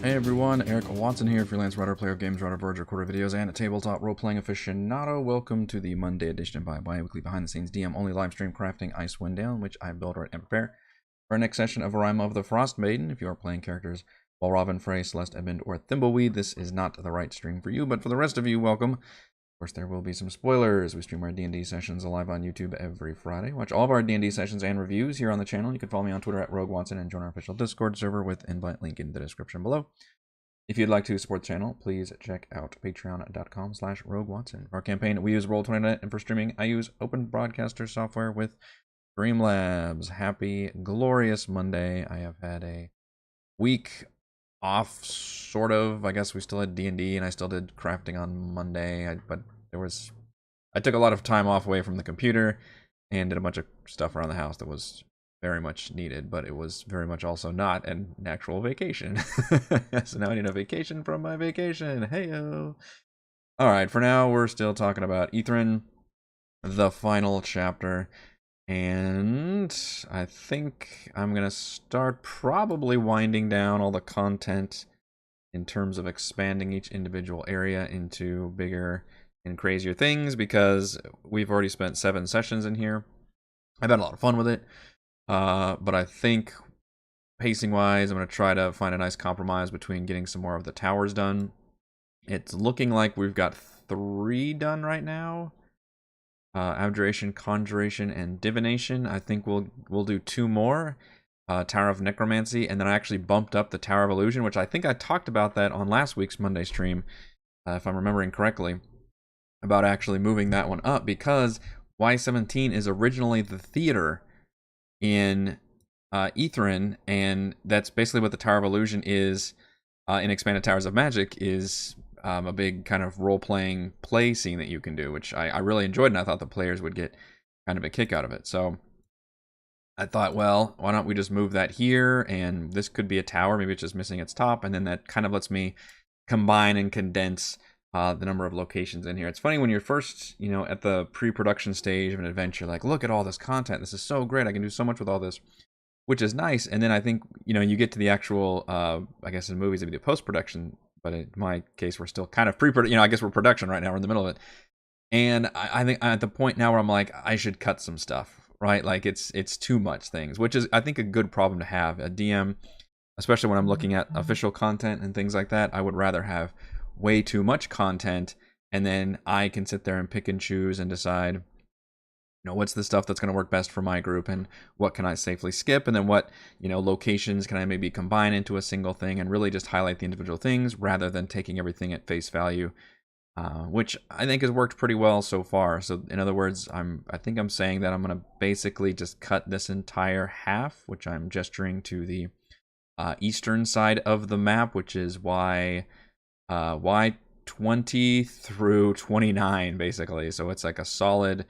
Hey everyone, Eric Watson here, freelance writer, player of games, writer, Verge, recorder videos, and a tabletop role-playing aficionado. Welcome to the Monday edition of bi-weekly behind-the-scenes DM-only live stream crafting Icewind Down, which I build, write, and prepare for our next session of Rime of the Frostmaiden. If you are playing characters Robin, Frey, Celeste, Edmund, or Thimbleweed, this is not the right stream for you, but for the rest of you, welcome. Of course, there will be some spoilers. We stream our D&D sessions live on YouTube every Friday. Watch all of our D&D sessions and reviews here on the channel. You can follow me on Twitter at Rogue Watson and join our official Discord server with invite link in the description below. If you'd like to support the channel, please check out patreon.com/RogueWatson. For our campaign, we use Roll20.net, and for streaming, I use Open Broadcaster software with Streamlabs. Happy, glorious Monday. I have had a week off, sort of. I guess we still had D&D, and I still did crafting on Monday, I took a lot of time off away from the computer and did a bunch of stuff around the house that was very much needed, but it was very much also not an actual vacation. So now I need a vacation from my vacation. Heyo. Alright, for now we're still talking about Ithrin, the final chapter, and I think I'm gonna start probably winding down all the content in terms of expanding each individual area into bigger and crazier things, because we've already spent 7 sessions in here. I've had a lot of fun with it. But I think pacing-wise, I'm going to try to find a nice compromise between getting some more of the towers done. It's looking like we've got 3 done right now. Abjuration, Conjuration, and Divination. I think we'll do 2 more. Tower of Necromancy, and then I actually bumped up the Tower of Illusion, which I think I talked about that on last week's Monday stream, if I'm remembering correctly, about actually moving that one up, because Y17 is originally the theater in Ithrin, and that's basically what the Tower of Illusion is in Expanded Towers of Magic, is a big kind of role-playing play scene that you can do, which I really enjoyed, and I thought the players would get kind of a kick out of it. So I thought, well, why don't we just move that here, and this could be a tower, maybe it's just missing its top, and then that kind of lets me combine and condense the number of locations in here. It's funny when you're first, at the pre-production stage of an adventure, like, look at all this content, this is so great, I can do so much with all this, which is nice. And then I think, you get to the actual, I guess in movies it'd be the post-production, but in my case, we're still kind of pre-production, I guess we're production right now, we're in the middle of it. And I think I'm at the point now where I'm like, I should cut some stuff, right? Like, it's too much things, which is, I think, a good problem to have. A DM, especially when I'm looking at official content and things like that, I would rather have way too much content, and then I can sit there and pick and choose and decide, what's the stuff that's going to work best for my group, and what can I safely skip, and then what, locations can I maybe combine into a single thing, and really just highlight the individual things rather than taking everything at face value, which I think has worked pretty well so far. So in other words, I think I'm saying that I'm going to basically just cut this entire half, which I'm gesturing to the eastern side of the map, which is Y20 through 29, basically. So it's like a solid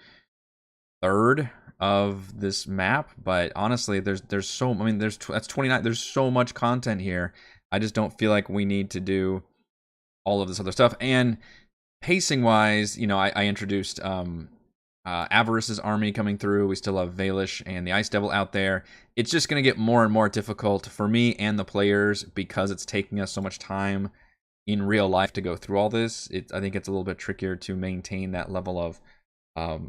third of this map. But honestly, that's 29. There's so much content here. I just don't feel like we need to do all of this other stuff. And pacing wise, I introduced Avarice's army coming through. We still have Valish and the Ice Devil out there. It's just going to get more and more difficult for me and the players, because it's taking us so much time in real life to go through all this. I think it's a little bit trickier to maintain that level of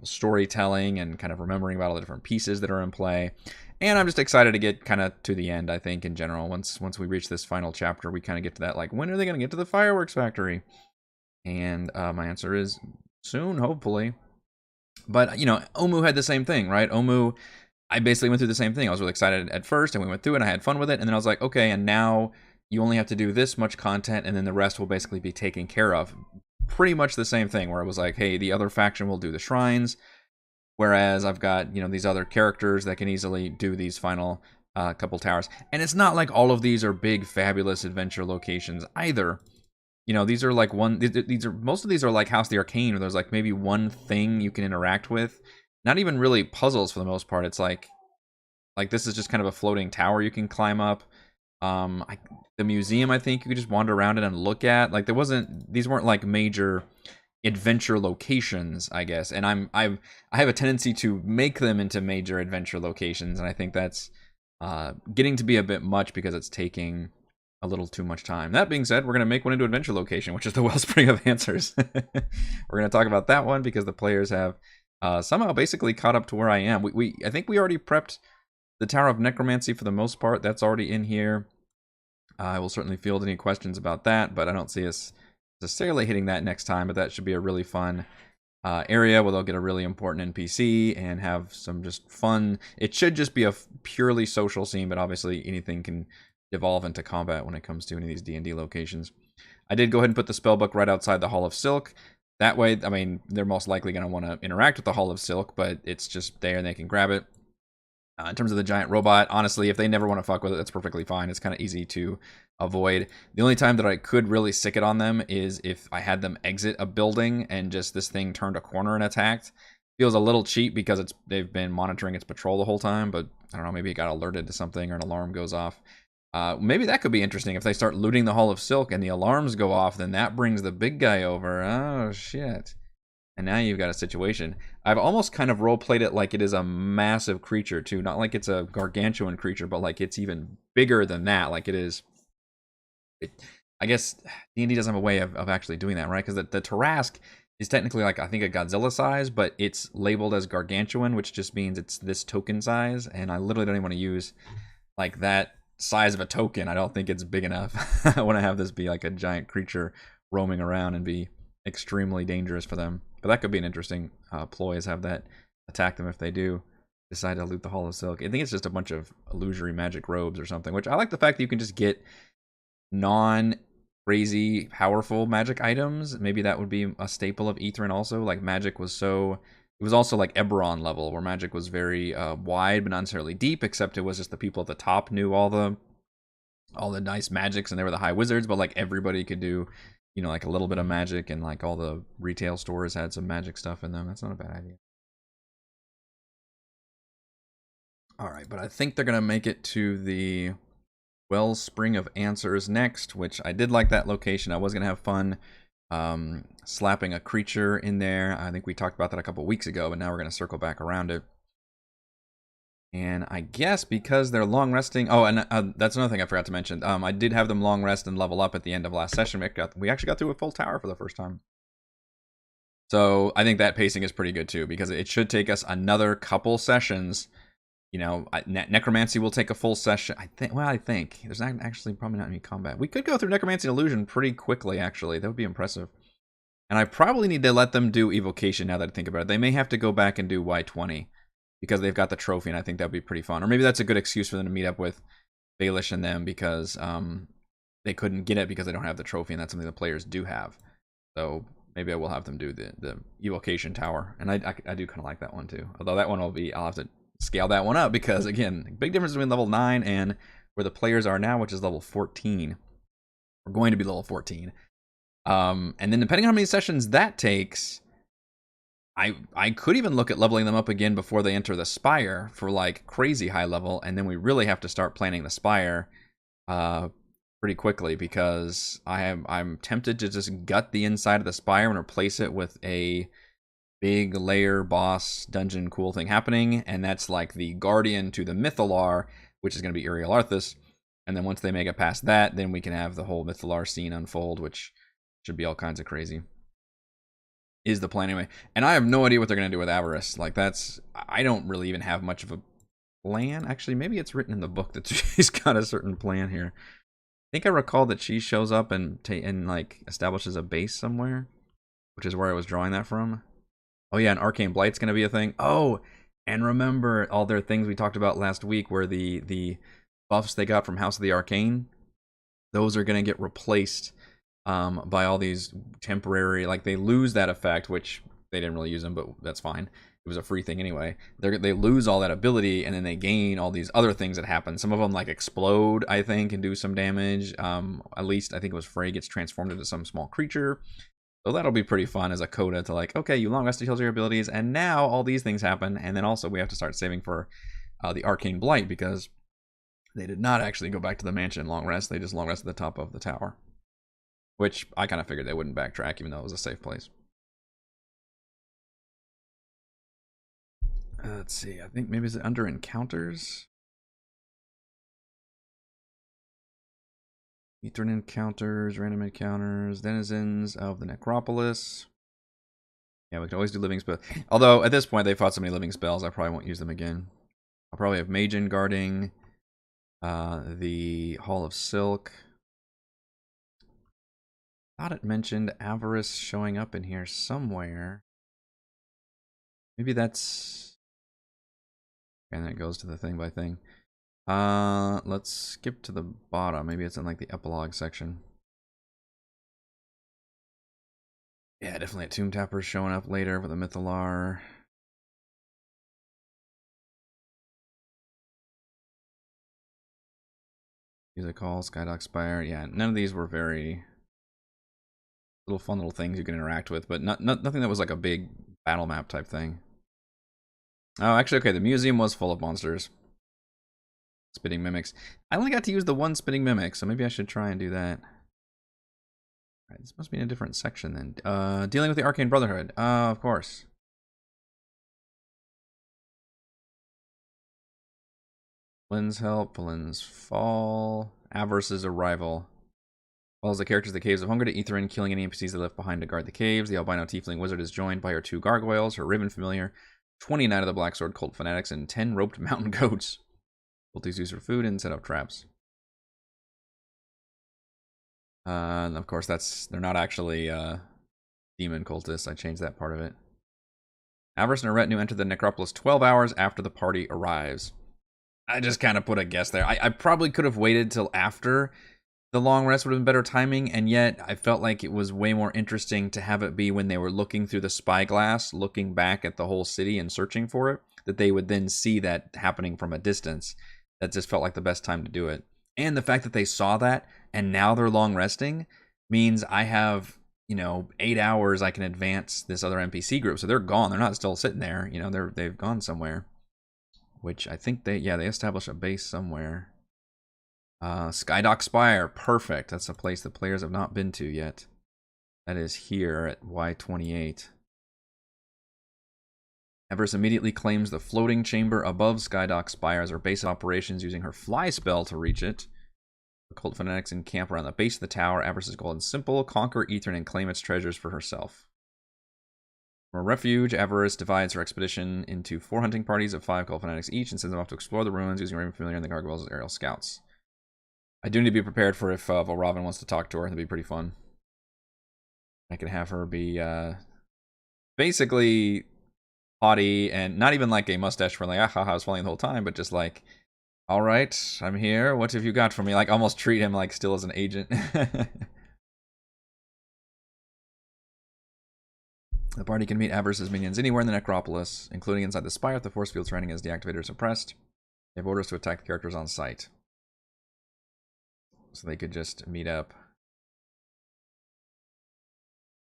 storytelling and kind of remembering about all the different pieces that are in play. And I'm just excited to get kind of to the end. I think in general, once we reach this final chapter, we kind of get to that, like, when are they going to get to the fireworks factory? And my answer is soon, hopefully. But Omu had the same thing, right? Omu, I basically went through the same thing. I was really excited at first, and we went through it, and I had fun with it, and then I was like, okay, and now you only have to do this much content, and then the rest will basically be taken care of. Pretty much the same thing, where it was like, hey, the other faction will do the shrines, whereas I've got, these other characters that can easily do these final couple towers. And it's not like all of these are big, fabulous adventure locations either. These are like most of these are like House of the Arcane, where there's like maybe one thing you can interact with. Not even really puzzles for the most part. It's like this is just kind of a floating tower you can climb up. The museum, I think you could just wander around it and look at. Like, these weren't like major adventure locations, I guess. And I have a tendency to make them into major adventure locations, and I think that's getting to be a bit much, because it's taking a little too much time. That being said, we're going to make one into Adventure Location, which is the Wellspring of Answers. We're going to talk about that one because the players have somehow basically caught up to where I am. I think we already prepped the Tower of Necromancy for the most part. That's already in here. I will certainly field any questions about that, but I don't see us necessarily hitting that next time. But that should be a really fun area where they'll get a really important NPC and have some just fun. It should just be a purely social scene, but obviously anything can devolve into combat when it comes to any of these D&D locations. I did go ahead and put the spellbook right outside the Hall of Silk. That way, I mean, they're most likely going to want to interact with the Hall of Silk, but it's just there and they can grab it. In terms of the giant robot, honestly, if they never want to fuck with it, that's perfectly fine. It's kind of easy to ave. The only time that I could really sick it on them is if I had them exit a building and just this thing turned a corner and attacked. Feels a little cheap because they've been monitoring its patrol the whole time, but I don't know, maybe it got alerted to something or an alarm goes off. Maybe that could be interesting. If they start looting the Hall of Silk and the alarms go off, then that brings the big guy over. Oh, shit. And now you've got a situation. I've almost kind of role-played it like it is a massive creature, too. Not like it's a gargantuan creature, but like it's even bigger than that. Like it is... I guess D&D doesn't have a way of actually doing that, right? Because the Tarrasque is technically like, I think, a Godzilla size, but it's labeled as gargantuan, which just means it's this token size. And I literally don't even want to use like that size of a token. I don't think it's big enough. I want to have this be like a giant creature roaming around and be extremely dangerous for them. But that could be an interesting ploy, is have that attack them if they do decide to loot the Hall of Silk. I think it's just a bunch of illusory magic robes or something, which I like the fact that you can just get non-crazy powerful magic items. Maybe that would be a staple of Ethrin also. Like magic was so... It was also like Eberron level, where magic was very wide but not necessarily deep, except it was just the people at the top knew all the nice magics and they were the high wizards, but like everybody could do, you know, like a little bit of magic, and like all the retail stores had some magic stuff in them. That's not a bad idea. All right, but I think they're going to make it to the Wellspring of Answers next, which I did like that location. I was going to have fun slapping a creature in there. I think we talked about that a couple weeks ago, but now we're going to circle back around it. And I guess because they're long resting... Oh, and that's another thing I forgot to mention. I did have them long rest and level up at the end of last session. We actually got through a full tower for the first time. So I think that pacing is pretty good too, because it should take us another couple sessions. You know, Necromancy will take a full session. I think. There's not actually probably not any combat. We could go through Necromancy and Illusion pretty quickly, actually. That would be impressive. And I probably need to let them do Evocation now that I think about it. They may have to go back and do Y20 because they've got the trophy, and I think that would be pretty fun. Or maybe that's a good excuse for them to meet up with Baelish and them because they couldn't get it because they don't have the trophy, and that's something the players do have. So maybe I will have them do the Evocation Tower. And I do kind of like that one too. Although that one will be, I'll have to scale that one up because, again, big difference between level 9 and where the players are now, which is level 14. We're going to be level 14. And then depending on how many sessions that takes, I could even look at leveling them up again before they enter the Spire for like crazy high level, and then we really have to start planning the Spire pretty quickly, because I'm tempted to just gut the inside of the Spire and replace it with a big layer boss dungeon cool thing happening, and that's like the Guardian to the Mythalar, which is going to be Uriel Arthas. And then once they make it past that, then we can have the whole Mythalar scene unfold, which should be all kinds of crazy. Is the plan anyway. And I have no idea what they're going to do with Avarice. Like, I don't really even have much of a plan. Actually, maybe it's written in the book that she's got a certain plan here. I think I recall that she shows up and like establishes a base somewhere, which is where I was drawing that from. Oh yeah, and Arcane Blight's going to be a thing. Oh, and remember all their things we talked about last week, where the buffs they got from House of the Arcane, those are going to get replaced by all these temporary, like they lose that effect, which they didn't really use them, but that's fine. It was a free thing anyway. They lose all that ability, and then they gain all these other things that happen. Some of them like explode, I think, and do some damage. At least I think it was Frey gets transformed into some small creature. So that'll be pretty fun as a coda to like, okay, you long rested heals your abilities, and now all these things happen. And then also we have to start saving for the Arcane Blight, because they did not actually go back to the mansion long rest. They just long rested at the top of the tower, which I kind of figured they wouldn't backtrack, even though it was a safe place. Let's see. I think maybe is it under encounters? Ether encounters, random encounters, denizens of the necropolis. Yeah, we can always do living spells. Although, at this point, they fought so many living spells, I probably won't use them again. I'll probably have Magen guarding the Hall of Silk. Thought it mentioned Avarice showing up in here somewhere. Maybe that's... And then it goes to the thing by thing. Let's skip to the bottom. Maybe it's in like the epilogue section. Yeah, definitely a Tomb Tapper showing up later with a Mythalar. Music Hall, Skydock Spire. Yeah, none of these were very little fun little things you can interact with, but nothing that was like a big battle map type thing. Oh, actually, okay, the museum was full of monsters. Spitting Mimics. I only got to use the one Spitting Mimic, so maybe I should try and do that. Alright, this must be in a different section then. Dealing with the Arcane Brotherhood. Of course. Flynn's help, Flynn's fall. Avarice's arrival. Follows the characters of the Caves of Hunger to Etherin, killing any NPCs they left behind to guard the caves. The albino tiefling wizard is joined by her 2 gargoyles, her riven familiar, 20 Knight of the Black Sword cult fanatics, and 10 roped mountain goats. Cultists use for food and set up traps. And of course, they're not actually demon cultists. I changed that part of it. Avarice and her retinue enter the necropolis 12 hours after the party arrives. I just kind of put a guess there. I probably could have waited till after the long rest would have been better timing, and yet I felt like it was way more interesting to have it be when they were looking through the spyglass, looking back at the whole city and searching for it, that they would then see that happening from a distance. That just felt like the best time to do it. And the fact that they saw that, and now they're long resting, means I have, 8 hours I can advance this other NPC group. So they're gone. They're not still sitting there. They've gone somewhere. Which I think they established a base somewhere. Skydock Spire, perfect. That's a place that players have not been to yet. That is here at Y28. Avarice immediately claims the floating chamber above Skydock Spire as her base of operations, using her fly spell to reach it. The cult fanatics encamp around the base of the tower. Avarice's goal is simple: conquer Etherin and claim its treasures for herself. From a refuge, Avarice divides her expedition into 4 hunting parties of 5 cult fanatics each and sends them off to explore the ruins, using Raven Familiar and the gargoyles as aerial scouts. I do need to be prepared for if Volraven wants to talk to her. That'd be pretty fun. I can have her be basically haughty and not even like a mustache for like, I was falling the whole time, but just like, all right, I'm here. What have you got for me? Like almost treat him like still as an agent. The party can meet Avarice's minions anywhere in the necropolis, including inside the spire if the force field surrounding is deactivated or suppressed. They have orders to attack the characters on sight. So they could just meet up.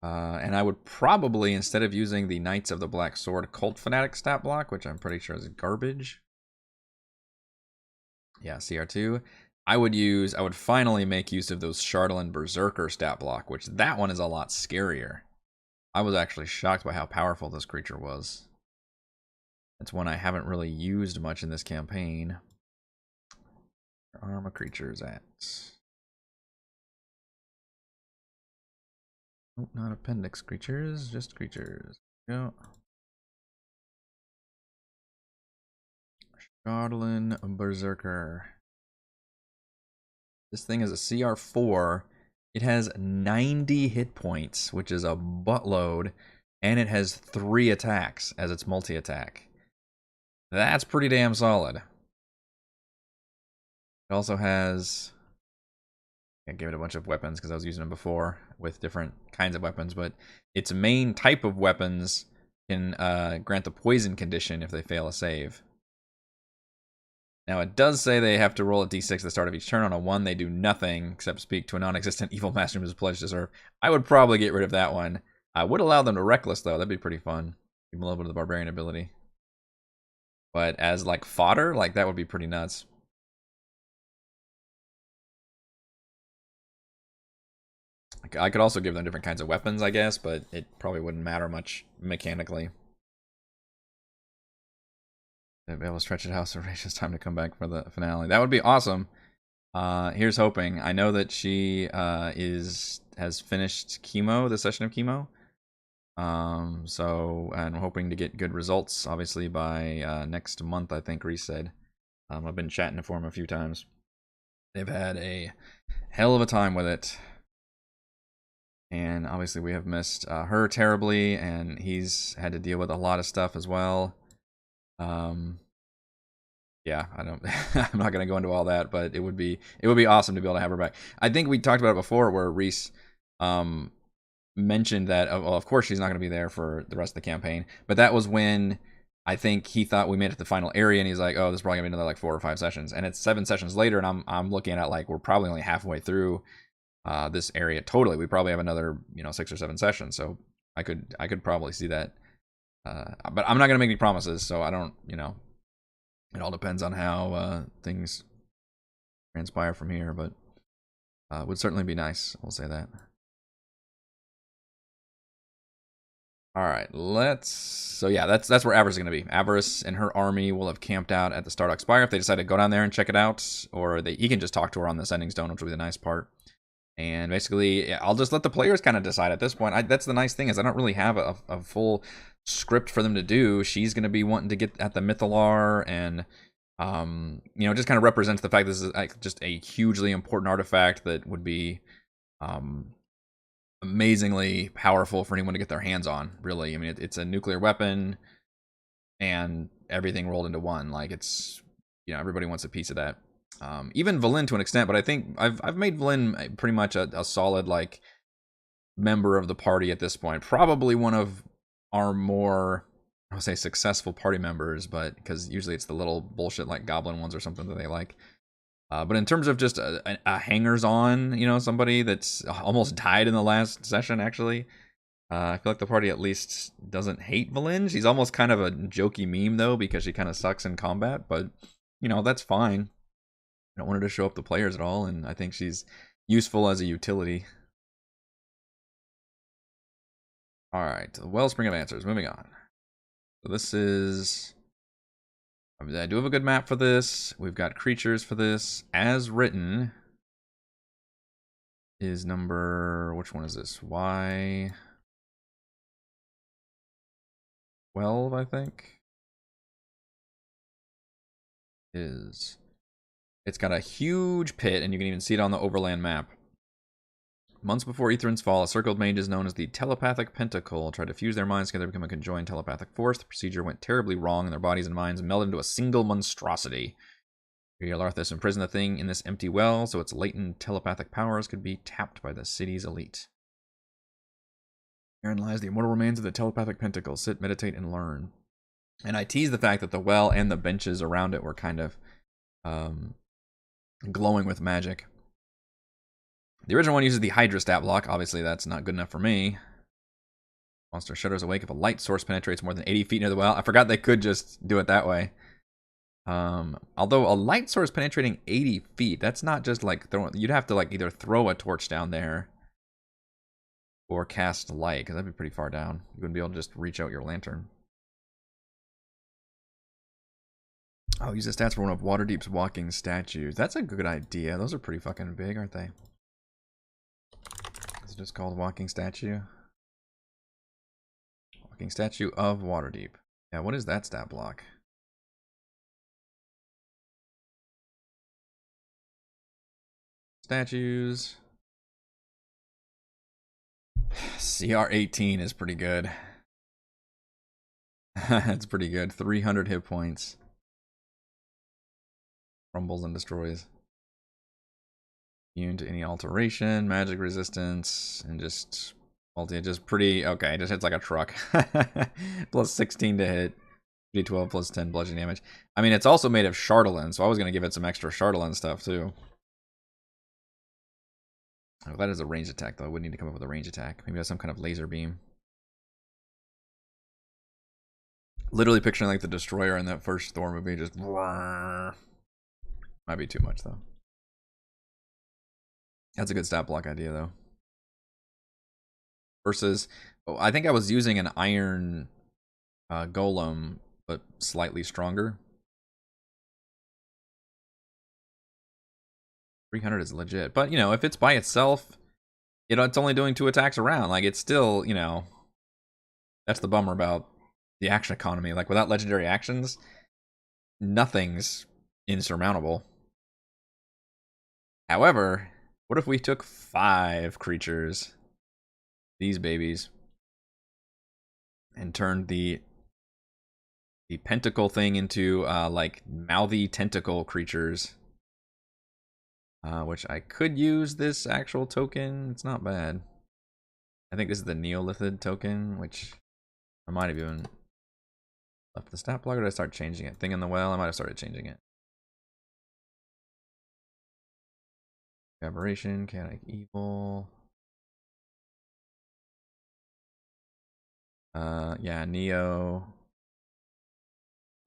And I would probably, instead of using the Knights of the Black Sword Cult Fanatic stat block, which I'm pretty sure is garbage. Yeah, CR2. I would finally make use of those Chardalyn Berserker stat block, which that one is a lot scarier. I was actually shocked by how powerful this creature was. It's one I haven't really used much in this campaign. Where are my creatures at? Oh, not appendix creatures, just creatures. Go. Chardalyn Berserker. This thing is a CR4. It has 90 hit points, which is a buttload, and it has 3 attacks as its multi-attack. That's pretty damn solid. It also has... I gave it a bunch of weapons because I was using them before with different kinds of weapons, but its main type of weapons can grant the poison condition if they fail a save. Now, it does say they have to roll a d6 at the start of each turn. On a 1, they do nothing except speak to a non-existent evil master who is pledged to serve. I would probably get rid of that one. I would allow them to Reckless, though. That'd be pretty fun. Give them a little bit of the Barbarian ability. But as, like, fodder, like, that would be pretty nuts. I could also give them different kinds of weapons, I guess, but it probably wouldn't matter much mechanically. They'd be able to stretch it out so it's time to come back for the finale. That would be awesome. Here's hoping. I know that she has finished chemo, the session of chemo. So I'm hoping to get good results, obviously by next month. I think Reese said. I've been chatting to him a few times. They've had a hell of a time with it, and obviously we have missed her terribly, and he's had to deal with a lot of stuff as well. Yeah, I don't. I'm not gonna go into all that, but it would be awesome to be able to have her back. I think we talked about it before, where Reese um, mentioned that. Well, of course she's not gonna be there for the rest of the campaign, but that was when I think he thought we made it to the final area, and he's like, "Oh, this is probably gonna be another like 4 or 5 sessions," and it's 7 sessions later, and I'm looking at like we're probably only halfway through this area totally. We probably have another 6 or 7 sessions, so I could probably see that. But I'm not gonna make any promises, so I don't. It all depends on how things transpire from here, but it would certainly be nice. We'll say that. All right, so yeah, that's where Avarice is going to be. Avarice and her army will have camped out at the Stardock Spire if they decide to go down there and check it out, or he can just talk to her on the Sending Stone, which will be the nice part. And basically, I'll just let the players kind of decide at this point. That's the nice thing, is I don't really have a full script for them to do. She's going to be wanting to get at the Mythalar, and just kind of represents the fact this is like just a hugely important artifact that would be amazingly powerful for anyone to get their hands on. Really, I mean, it's a nuclear weapon and everything rolled into one. Like it's, everybody wants a piece of that. Even Valen to an extent, but I think I've made Valen pretty much a solid like member of the party at this point. Probably one of our more, I would say, successful party members, but because usually it's the little bullshit like goblin ones or something that they like. But in terms of just a hangers-on, somebody that's almost died in the last session, actually, I feel like the party at least doesn't hate Valen. She's almost kind of a jokey meme, though, because she kind of sucks in combat, but, that's fine. I don't want her to show up the players at all, and I think she's useful as a utility. Alright, the Wellspring of Answers, moving on. So this is... I do have a good map for this. We've got creatures for this. As written is number... Which one is this? Y... 12, I think. It's got a huge pit, and you can even see it on the overland map. Months before Ithrin's fall, a circle of mages known as the Telepathic Pentacle tried to fuse their minds together to become a conjoined telepathic force. The procedure went terribly wrong, and their bodies and minds melded into a single monstrosity. Larthus imprisoned the thing in this empty well, so its latent telepathic powers could be tapped by the city's elite. Herein lies the immortal remains of the Telepathic Pentacle. Sit, meditate, and learn. And I tease the fact that the well and the benches around it were kind of glowing with magic. The original one uses the Hydra stat block. Obviously, that's not good enough for me. Monster shudders awake if a light source penetrates more than 80 feet near the well. I forgot they could just do it that way. Although a light source penetrating 80 feet, that's not just like throwing. You'd have to like either throw a torch down there or cast light, because that'd be pretty far down. You wouldn't be able to just reach out your lantern. Oh, use the stats for one of Waterdeep's walking statues. That's a good idea. Those are pretty fucking big, aren't they? Is it just called Walking Statue? Walking Statue of Waterdeep. Yeah, what is that stat block? Statues. CR18 is pretty good. It's pretty good. 300 hit points. Crumbles and destroys. Immune to any alteration, magic resistance, and just pretty okay. It just hits like a truck. Plus 16 to hit. D12 plus 10 bludgeoning damage. I mean, it's also made of Chardolin, so I was gonna give it some extra Chardolin stuff too. Oh, that is a range attack, though. I would need to come up with a range attack. Maybe that's some kind of laser beam. Literally picturing like the Destroyer in that first Thor movie, just might be too much though. That's a good stat block idea though. Versus, I think I was using an iron golem, but slightly stronger. 300 is legit. But, you know, if it's by itself, you know, it's only doing 2 attacks around. Like, it's still, you know, that's the bummer about the action economy. Like, without legendary actions, nothing's insurmountable. However, what if we took 5 creatures, these babies, and turned the pentacle thing into, like, mouthy tentacle creatures? Which I could use this actual token. It's not bad. I think this is the Neolithid token, which I might have even left the stat block, or did I start changing it? Thing in the well, I might have started changing it. Aberration, Chaotic Evil. Yeah, Neo.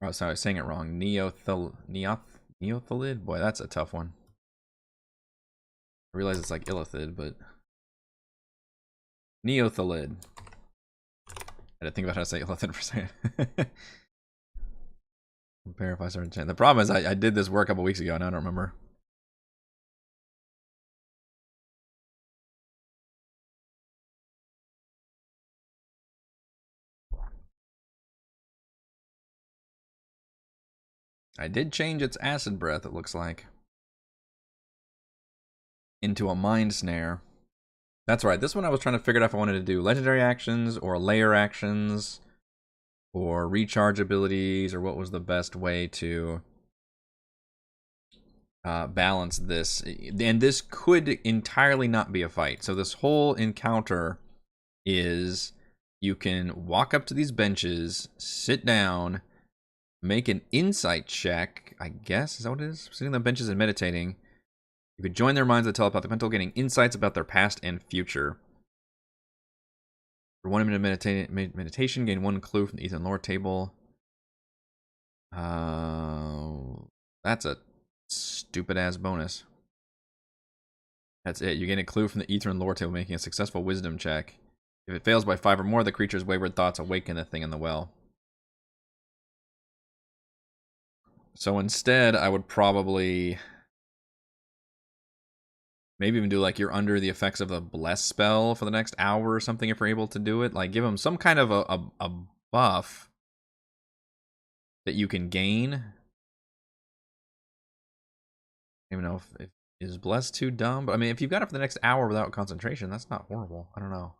Oh, sorry, I was saying it wrong. Neothalid? Boy, that's a tough one. I realize it's like Illithid, but Neothalid. I had to think about how to say Illithid for a second. Compare if I started chanting. The problem is I did this work a couple weeks ago and I don't remember. I did change its acid breath, it looks like, into a mind snare. That's right. This one I was trying to figure out if I wanted to do legendary actions or layer actions or recharge abilities, or what was the best way to balance this. And this could entirely not be a fight. So this whole encounter is you can walk up to these benches, sit down, make an insight check, I guess. Is that what it is? Sitting on the benches and meditating. You could join their minds with telepathic mental, getting insights about their past and future. For 1 minute meditation, gain 1 clue from the Ethan lore table. That's a stupid ass bonus. That's it. You gain a clue from the Ether and lore table, making a successful wisdom check. If it fails by 5 or more, the creature's wayward thoughts awaken the thing in the well. So instead, I would probably maybe even do like you're under the effects of the bless spell for the next hour or something if you're able to do it. Like give them some kind of a buff that you can gain. I don't even know if is bless too dumb, but I mean if you've got it for the next hour without concentration, that's not horrible. I don't know.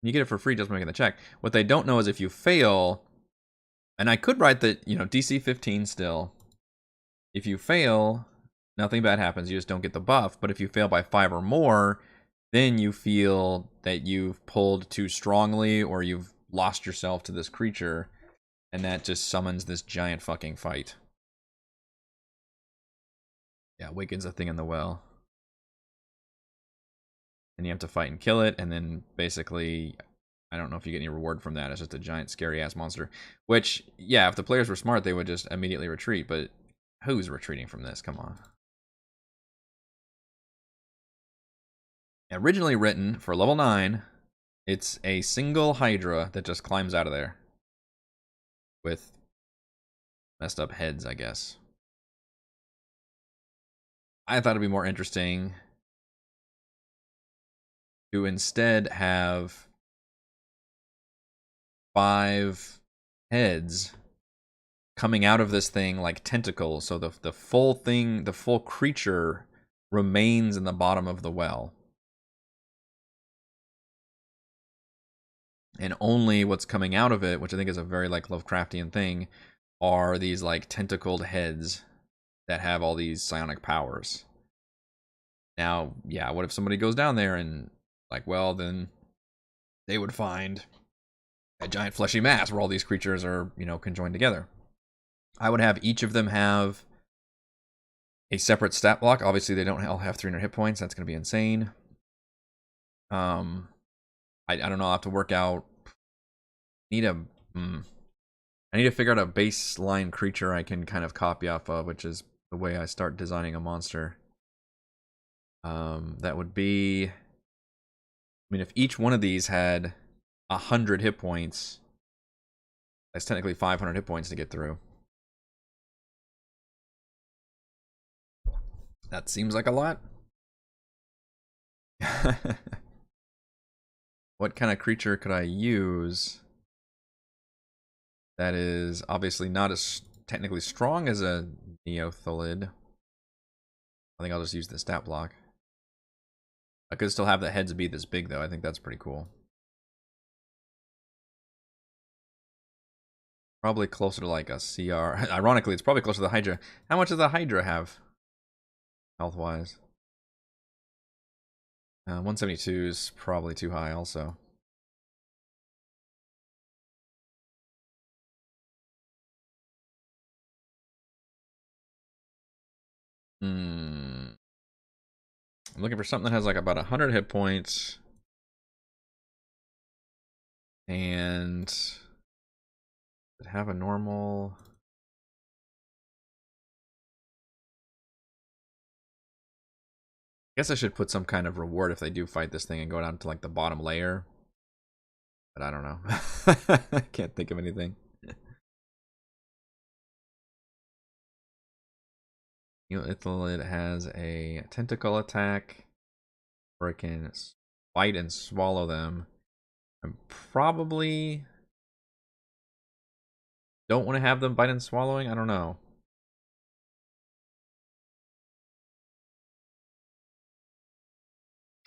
You get it for free just making the check. What they don't know is if you fail, and I could write that, you know, DC 15 still. If you fail, nothing bad happens. You just don't get the buff. But if you fail by 5 or more, then you feel that you've pulled too strongly or you've lost yourself to this creature. And that just summons this giant fucking fight. Yeah, awakens a thing in the well. And you have to fight and kill it. And then basically, I don't know if you get any reward from that. It's just a giant scary ass monster. Which, yeah, if the players were smart, they would just immediately retreat. But who's retreating from this? Come on. Originally written for level 9, it's a single Hydra that just climbs out of there. With messed up heads, I guess. I thought it'd be more interesting to instead have 5 heads coming out of this thing like tentacles, so the full thing, the full creature remains in the bottom of the well. And only what's coming out of it, which I think is a very like Lovecraftian thing, are these like tentacled heads that have all these psionic powers. Now, yeah, what if somebody goes down there and like, well, then they would find a giant fleshy mass where all these creatures are, you know, conjoined together. I would have each of them have a separate stat block. Obviously, they don't all have 300 hit points. That's going to be insane. I don't know. I'll have to work out. I need to figure out a baseline creature I can kind of copy off of, which is the way I start designing a monster. That would be, I mean, if each one of these had 100 hit points, that's technically 500 hit points to get through. That seems like a lot. What kind of creature could I use that is obviously not as technically strong as a Neothalid? I think I'll just use the stat block. I could still have the heads be this big, though. I think that's pretty cool. Probably closer to like a CR. Ironically, it's probably closer to the Hydra. How much does the Hydra have, health-wise? 172 is probably too high, also. I'm looking for something that has like about 100 hit points. And have a normal. I guess I should put some kind of reward if they do fight this thing and go down to like the bottom layer. But I don't know. I can't think of anything. It has a tentacle attack where it can bite and swallow them. I probably don't want to have them bite and swallowing. I don't know.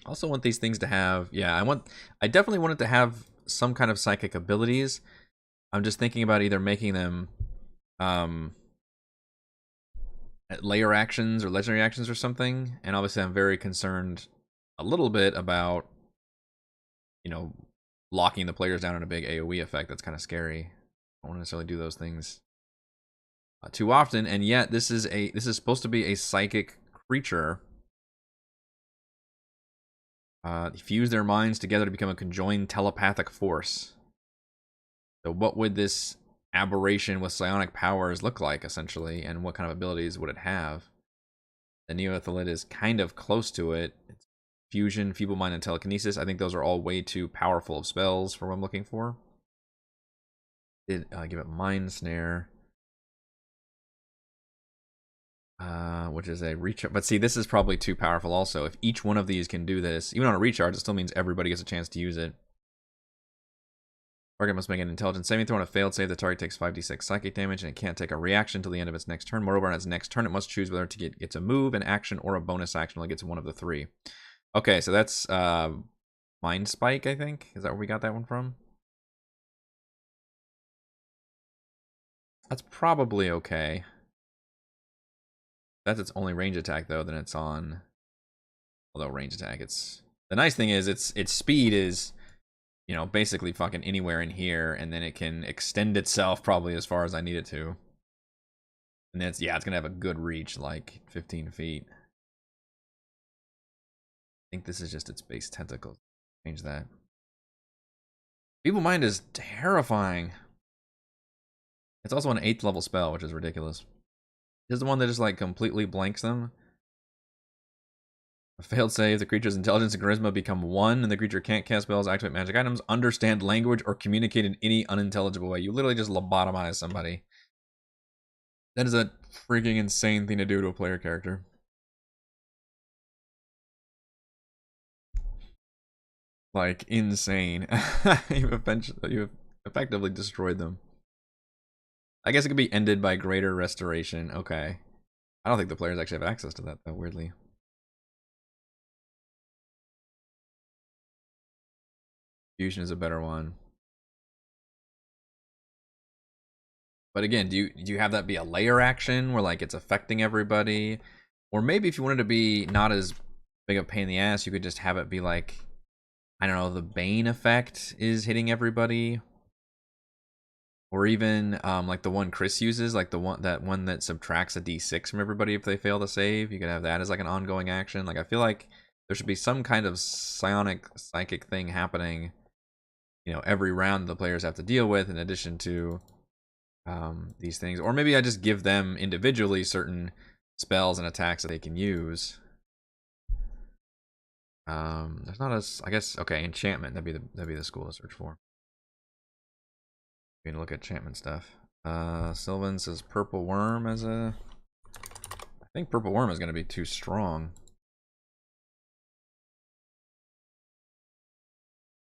Also want these things to have, yeah, I definitely want it to have some kind of psychic abilities. I'm just thinking about either making them layer actions or legendary actions or something. And obviously I'm very concerned a little bit about, locking the players down in a big AoE effect. That's kind of scary. I don't want to necessarily do those things too often. And yet this is supposed to be a psychic creature. Fuse their minds together to become a conjoined telepathic force. So what would this aberration with psionic powers look like, essentially, and what kind of abilities would it have? The Neothalid is kind of close to it. It's fusion, feeble mind, and telekinesis. I think those are all way too powerful of spells for what I'm looking for. Did give it mind snare, which is a recharge. But see, this is probably too powerful. Also, if each one of these can do this, even on a recharge, it still means everybody gets a chance to use it. Target must make an intelligence saving throw. On a failed save, the target takes 5d6 psychic damage, and it can't take a reaction until the end of its next turn. Moreover, on its next turn, it must choose whether to get a move, an action, or a bonus action. Only gets one of the three. Okay, so that's Mind Spike, I think. Is that where we got that one from? That's probably okay. That's its only range attack, though. Then it's on. Although range attack, it's the nice thing is its speed is, basically fucking anywhere in here, and then it can extend itself probably as far as I need it to. And then it's gonna have a good reach, like 15 feet. I think this is just its base tentacles. Change that. Feeble Mind is terrifying. It's also an 8th level spell, which is ridiculous. This is the one that just like completely blanks them. A failed save, the creature's intelligence and charisma become 1, and the creature can't cast spells, activate magic items, understand language, or communicate in any unintelligible way. You literally just lobotomize somebody. That is a freaking insane thing to do to a player character. Like, insane. You've effectively destroyed them. I guess it could be ended by greater restoration. Okay. I don't think the players actually have access to that, though, weirdly. Fusion is a better one. But again, do you have that be a layer action where like it's affecting everybody? Or maybe if you wanted to be not as big a pain in the ass, you could just have it be like, I don't know, the Bane effect is hitting everybody. Or even like the one Chris uses, like the one that subtracts a d6 from everybody if they fail to save. You could have that as like an ongoing action. Like I feel like there should be some kind of psychic thing happening, every round the players have to deal with, in addition to these things. Or maybe I just give them individually certain spells and attacks that they can use. There's not I guess, okay, enchantment, that'd be the school to search for. We're gonna look at enchantment stuff. Sylvan says purple worm as a I think Purple Worm is going to be too strong.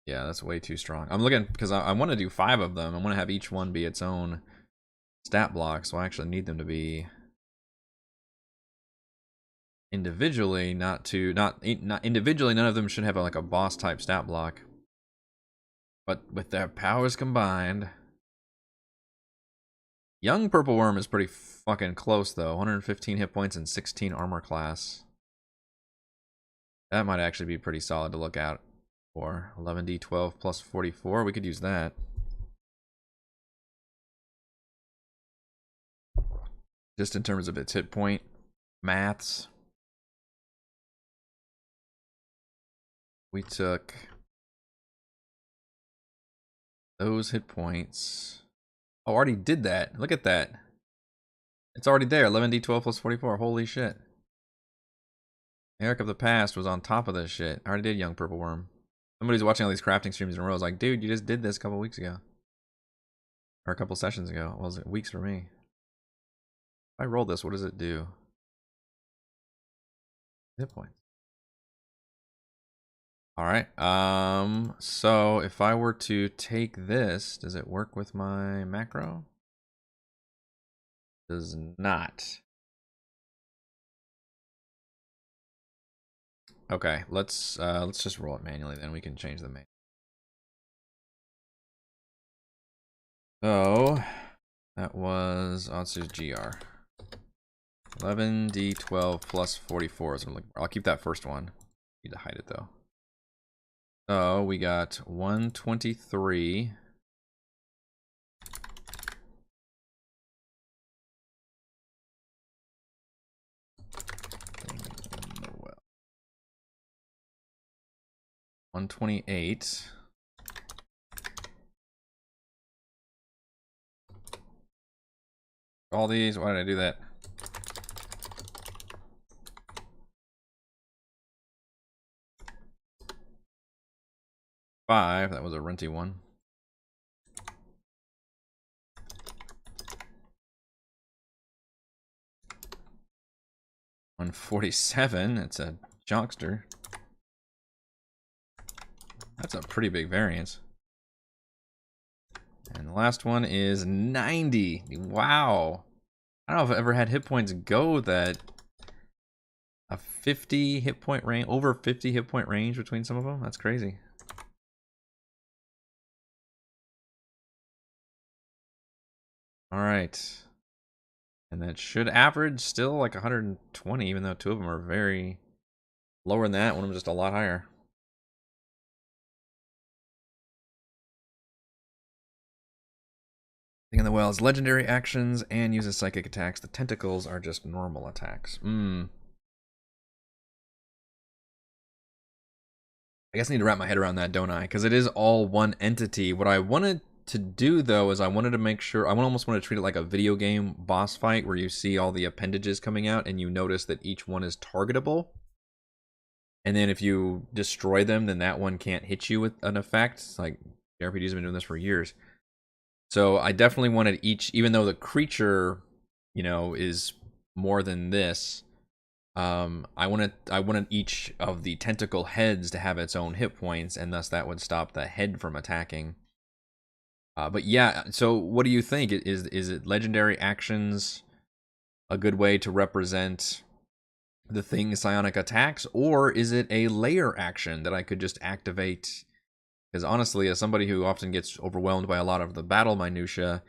Yeah, that's way too strong. I'm looking because I want to do 5 of them. I want to have each one be its own stat block, so I actually need them to be individually, not individually. None of them should have like a boss type stat block, but with their powers combined, young Purple Worm is pretty fucking close though. 115 hit points and 16 armor class. That might actually be pretty solid to look at. For 11d12 plus 44, we could use that. Just in terms of its hit point maths. We took those hit points. Oh, already did that. Look at that. It's already there. 11d12 plus 44. Holy shit. Eric of the Past was on top of this shit. I already did Young Purple Worm. Somebody's watching all these crafting streams in a row. Is like, dude, you just did this a couple weeks ago. Or a couple sessions ago. Well, it was weeks for me. If I roll this, what does it do? Hit points. Alright. So if I were to take this, does it work with my macro? Does not. Okay, let's just roll it manually, then we can change the main. So that was Otsu's GR. 11d12 plus 44 is what I'm looking for. I'll keep that first one. Need to hide it though. So we got 123. Well, 128. All these, why did I do that? Five, that was a renty one. $147, it's a jonkster. That's a pretty big variance. And the last one is 90. Wow. I don't know if I've ever had hit points go that a 50 hit point range, over 50 hit point range between some of them. That's crazy. All right. And that should average still like 120, even though 2 of them are very lower than that. One of them just a lot higher. Thing in the Wells, legendary actions and uses psychic attacks. The tentacles are just normal attacks. I guess I need to wrap my head around that, don't I? Because it is all one entity. What I wanted to do, though, is I wanted to make sure... I almost want to treat it like a video game boss fight where you see all the appendages coming out and you notice that each one is targetable. And then if you destroy them, then that one can't hit you with an effect. It's like, JRPGs have been doing this for years. So I definitely wanted each... Even though the creature, you know, is more than this... I wanted each of the tentacle heads to have its own hit points, and thus that would stop the head from attacking. But yeah, so what do you think? Is it legendary actions a good way to represent the thing psionic attacks, or is it a layer action that I could just activate? Because honestly, as somebody who often gets overwhelmed by a lot of the battle minutia,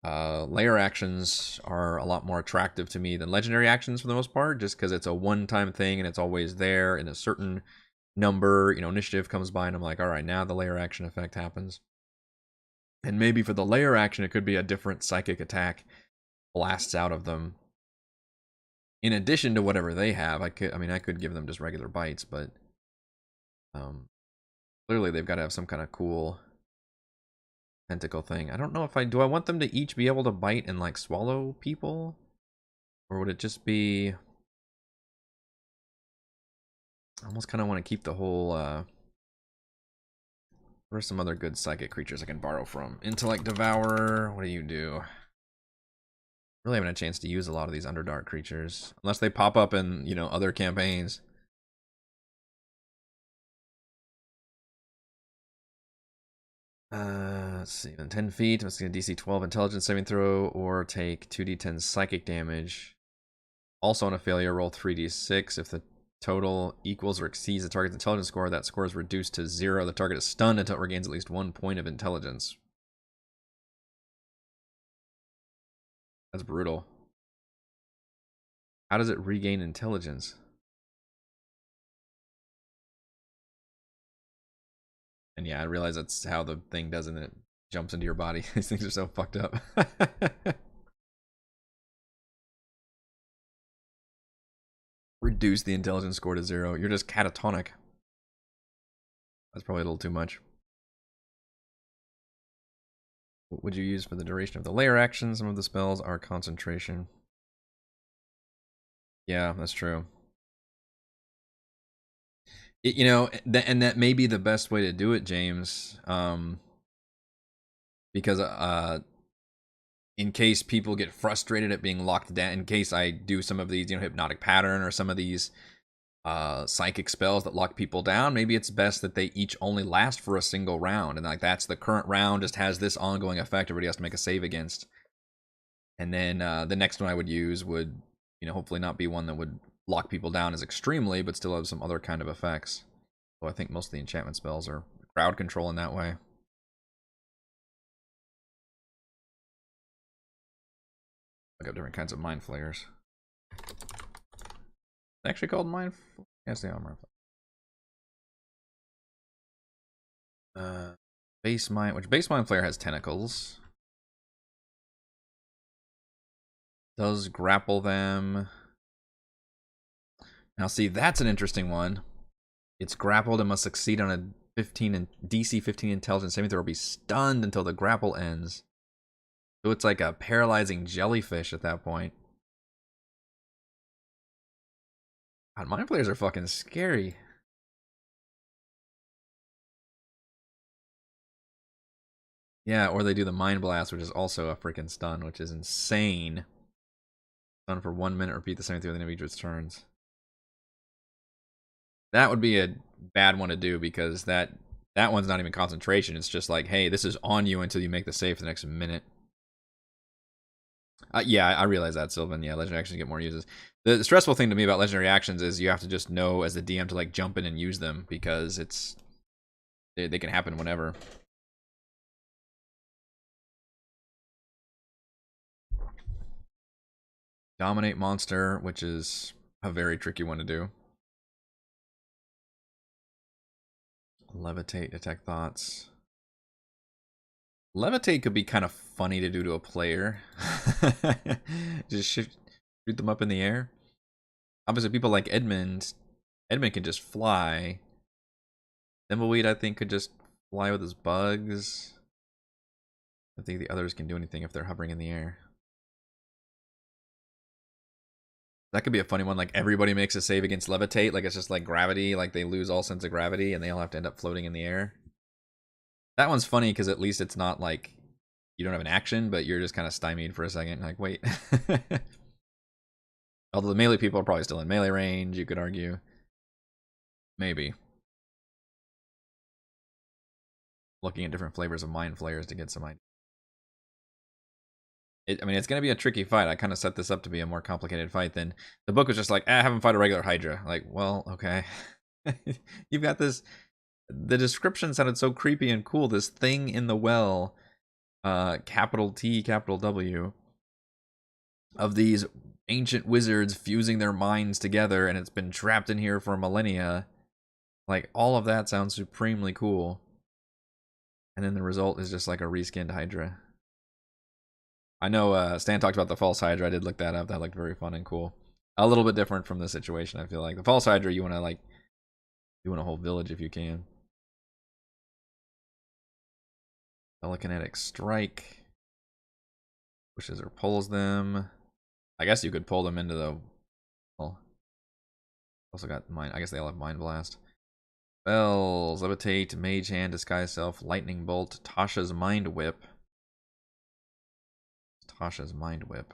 layer actions are a lot more attractive to me than legendary actions for the most part, just because it's a one-time thing and it's always there in a certain number. You know, initiative comes by and I'm like, all right, now the layer action effect happens. And maybe for the layer action, it could be a different psychic attack blasts out of them. In addition to whatever they have, I could give them just regular bites, but clearly they've got to have some kind of cool tentacle thing. I don't know if do I want them to each be able to bite and like swallow people? Or would it just be... I almost kind of want to keep the whole, what are some other good psychic creatures I can borrow from? Intellect Devourer, what do you do? Really haven't a chance to use a lot of these Underdark creatures. Unless they pop up in, you know, other campaigns. Let's see. 10 feet. Must get a DC 12 intelligence saving throw or take 2d10 psychic damage. Also on a failure, roll 3d6. If the total equals or exceeds the target's intelligence score, that score is reduced to 0. The target is stunned until it regains at least 1 point of intelligence. That's brutal. How does it regain intelligence? And yeah, I realize that's how the thing does it, and it jumps into your body. These things are so fucked up. Reduce the intelligence score to 0. You're just catatonic. That's probably a little too much. What would you use for the duration of the layer action? Some of the spells are concentration. Yeah, that's true. You know, and that may be the best way to do it, James. Because in case people get frustrated at being locked down, in case I do some of these, you know, hypnotic pattern or some of these psychic spells that lock people down, maybe it's best that they each only last for a single round, and like that's the current round just has this ongoing effect everybody has to make a save against. And then the next one I would use would, you know, hopefully not be one that would lock people down as extremely, but still have some other kind of effects. So I think most of the enchantment spells are crowd control in that way. Look up different kinds of mind flayers. Actually called mind. Yes, they are. Base mind, which base mind flayer has tentacles. Does grapple them. Now see, that's an interesting one. It's grappled and must succeed on a 15 and DC 15 intelligence saving throw or be stunned until the grapple ends. So it's like a paralyzing jellyfish at that point. God, mind flayers are fucking scary. Yeah, or they do the mind blast, which is also a freaking stun, which is insane. Stun for 1 minute, repeat the same thing with any of each turns. That would be a bad one to do because that one's not even concentration. It's just like, hey, this is on you until you make the save for the next minute. Yeah, I realize that, Sylvan. Yeah, legendary actions get more uses. The stressful thing to me about legendary actions is you have to just know as the DM to like jump in and use them because they can happen whenever. Dominate monster, which is a very tricky one to do. Levitate, detect thoughts. Levitate could be kind of funny to do to a player. Just shoot them up in the air. Obviously, people like Edmund can just fly. Thimbleweed, I think, could just fly with his bugs. I think the others can do anything if they're hovering in the air. That could be a funny one. Like everybody makes a save against levitate. Like it's just like gravity. Like they lose all sense of gravity and they all have to end up floating in the air. That one's funny because at least it's not like you don't have an action, but you're just kind of stymied for a second. Like, wait. Although the melee people are probably still in melee range, you could argue. Maybe. Looking at different flavors of mind flayers to get some idea. I mean, it's going to be a tricky fight. I kind of set this up to be a more complicated fight than the book was just like, have him fight a regular Hydra. Like, well, okay. You've got this. The description sounded so creepy and cool. This thing in the well, capital T, capital W, of these ancient wizards fusing their minds together, and it's been trapped in here for millennia. Like, all of that sounds supremely cool. And then the result is just like a reskinned Hydra. I know Stan talked about the false Hydra. I did look that up. That looked very fun and cool. A little bit different from the situation, I feel like. The false Hydra, you want a whole village if you can. Telekinetic strike. Pushes or pulls them. I guess you could pull them into the... Well, also got mind... I guess they all have mind blast. Spells. Levitate, Mage Hand, Disguise Self, Lightning Bolt, Tasha's Mind Whip. Tasha's Mind Whip.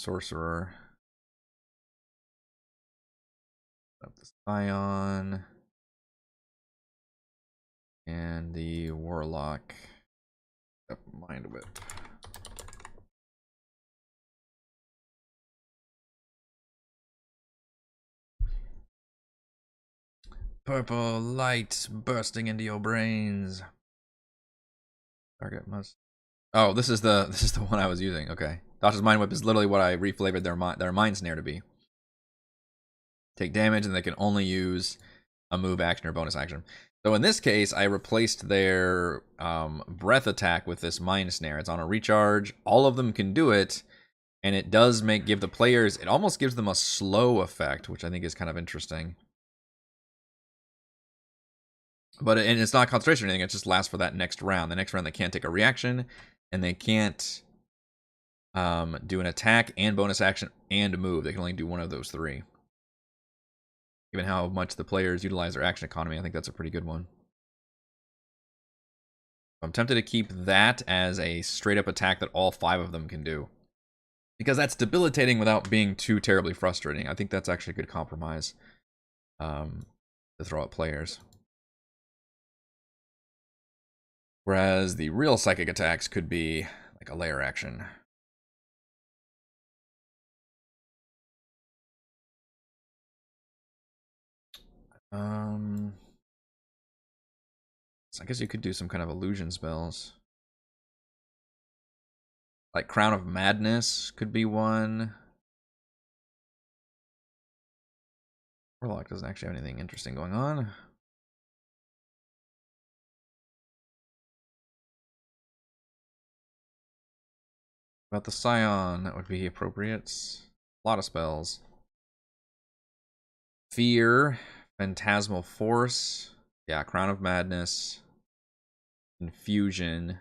sorcerer. Up the scion. And the warlock. Up mind whip. Purple light bursting into your brains. Target must. Oh, this is the one I was using. Okay, Doctor's Mind Whip is literally what I reflavored their Mind Snare to be. Take damage, and they can only use a move action or bonus action. So in this case, I replaced their breath attack with this Mind Snare. It's on a recharge. All of them can do it, and it does give the players. It almost gives them a slow effect, which I think is kind of interesting. But and it's not concentration or anything. It just lasts for that next round. The next round, they can't take a reaction, and they can't do an attack and bonus action and a move. They can only do one of those three. Given how much the players utilize their action economy, I think that's a pretty good one. I'm tempted to keep that as a straight-up attack that all 5 of them can do. Because that's debilitating without being too terribly frustrating. I think that's actually a good compromise to throw at players. Whereas the real psychic attacks could be like a layer action. So I guess you could do some kind of illusion spells. Like Crown of Madness could be one. Warlock doesn't actually have anything interesting going on. About the Scion, that would be appropriate. A lot of spells. Fear, Phantasmal Force. Yeah, Crown of Madness. Confusion.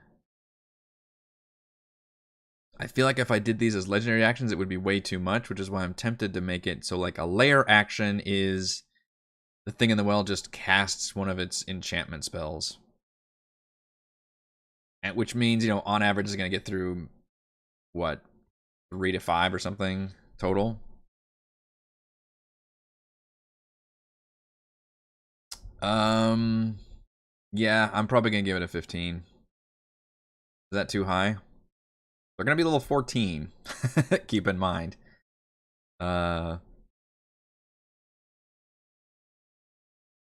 I feel like if I did these as legendary actions, it would be way too much, which is why I'm tempted to make it so like a layer action is the Thing in the Well just casts one of its enchantment spells. And which means, you know, on average is going to get through, what, 3 to 5 or something total? Yeah, I'm probably going to give it a 15. Is that too high? They're going to be a little 14. Keep in mind. I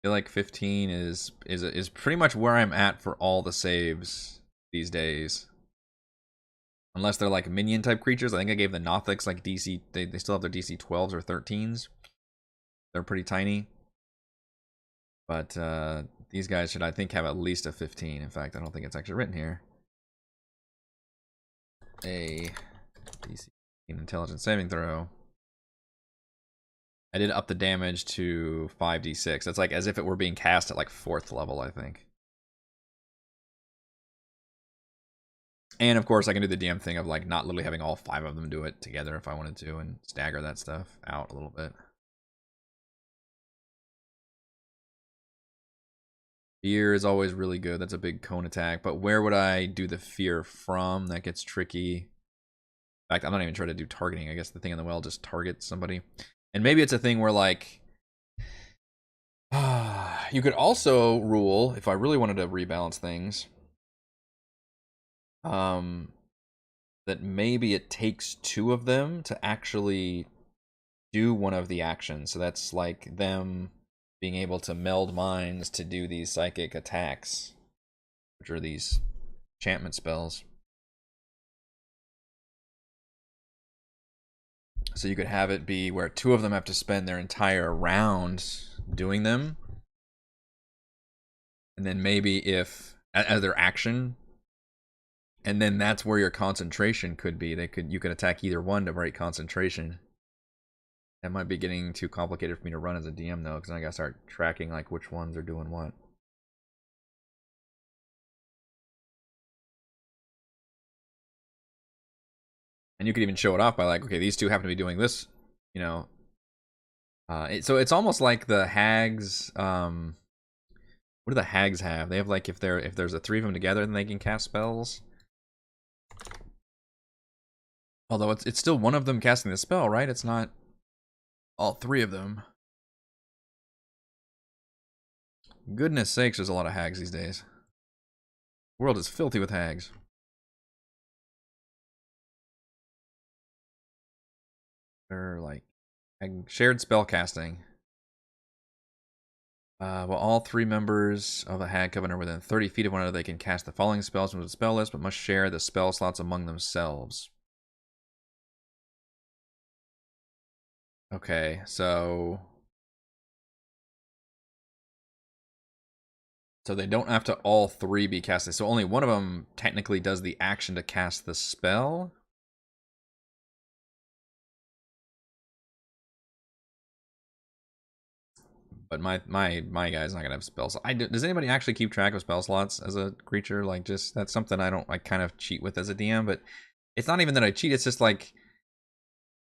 feel like 15 is pretty much where I'm at for all the saves these days. Unless they're like minion type creatures. I think I gave the Nothics like DC. They still have their DC 12s or 13s. They're pretty tiny. But these guys should, I think, have at least a 15. In fact, I don't think it's actually written here. A DC intelligence saving throw. I did up the damage to 5d6. That's like as if it were being cast at like 4th level, I think. And of course, I can do the DM thing of like not literally having all 5 of them do it together if I wanted to and stagger that stuff out a little bit. Fear is always really good. That's a big cone attack. But where would I do the fear from? That gets tricky. In fact, I'm not even trying to do targeting. I guess the Thing in the Well just targets somebody. And maybe it's a thing where like you could also rule, if I really wanted to rebalance things, that maybe it takes 2 of them to actually do one of the actions. So that's like them being able to meld minds to do these psychic attacks, which are these enchantment spells. So you could have it be where 2 of them have to spend their entire round doing them. And then maybe if, as their action, and then that's where your concentration could be. You could attack either one to break concentration. That might be getting too complicated for me to run as a DM though, because I gotta start tracking like which ones are doing what. And you could even show it off by like, okay, these 2 happen to be doing this, you know. So it's almost like the hags. What do the hags have? They have like if there's a 3 of them together, then they can cast spells. Although it's still one of them casting the spell, right? It's not all three of them. Goodness sakes, there's a lot of hags these days. The world is filthy with hags. They're like shared spell casting. Well, all three members of a hag coven are within 30 feet of one another. They can cast the following spells from the spell list, but must share the spell slots among themselves. Okay, so they don't have to all three be casted. So only one of them technically does the action to cast the spell. But my guy's not gonna have spells. Does anybody actually keep track of spell slots as a creature? Like, just that's something I kind of cheat with as a DM. But it's not even that I cheat. It's just like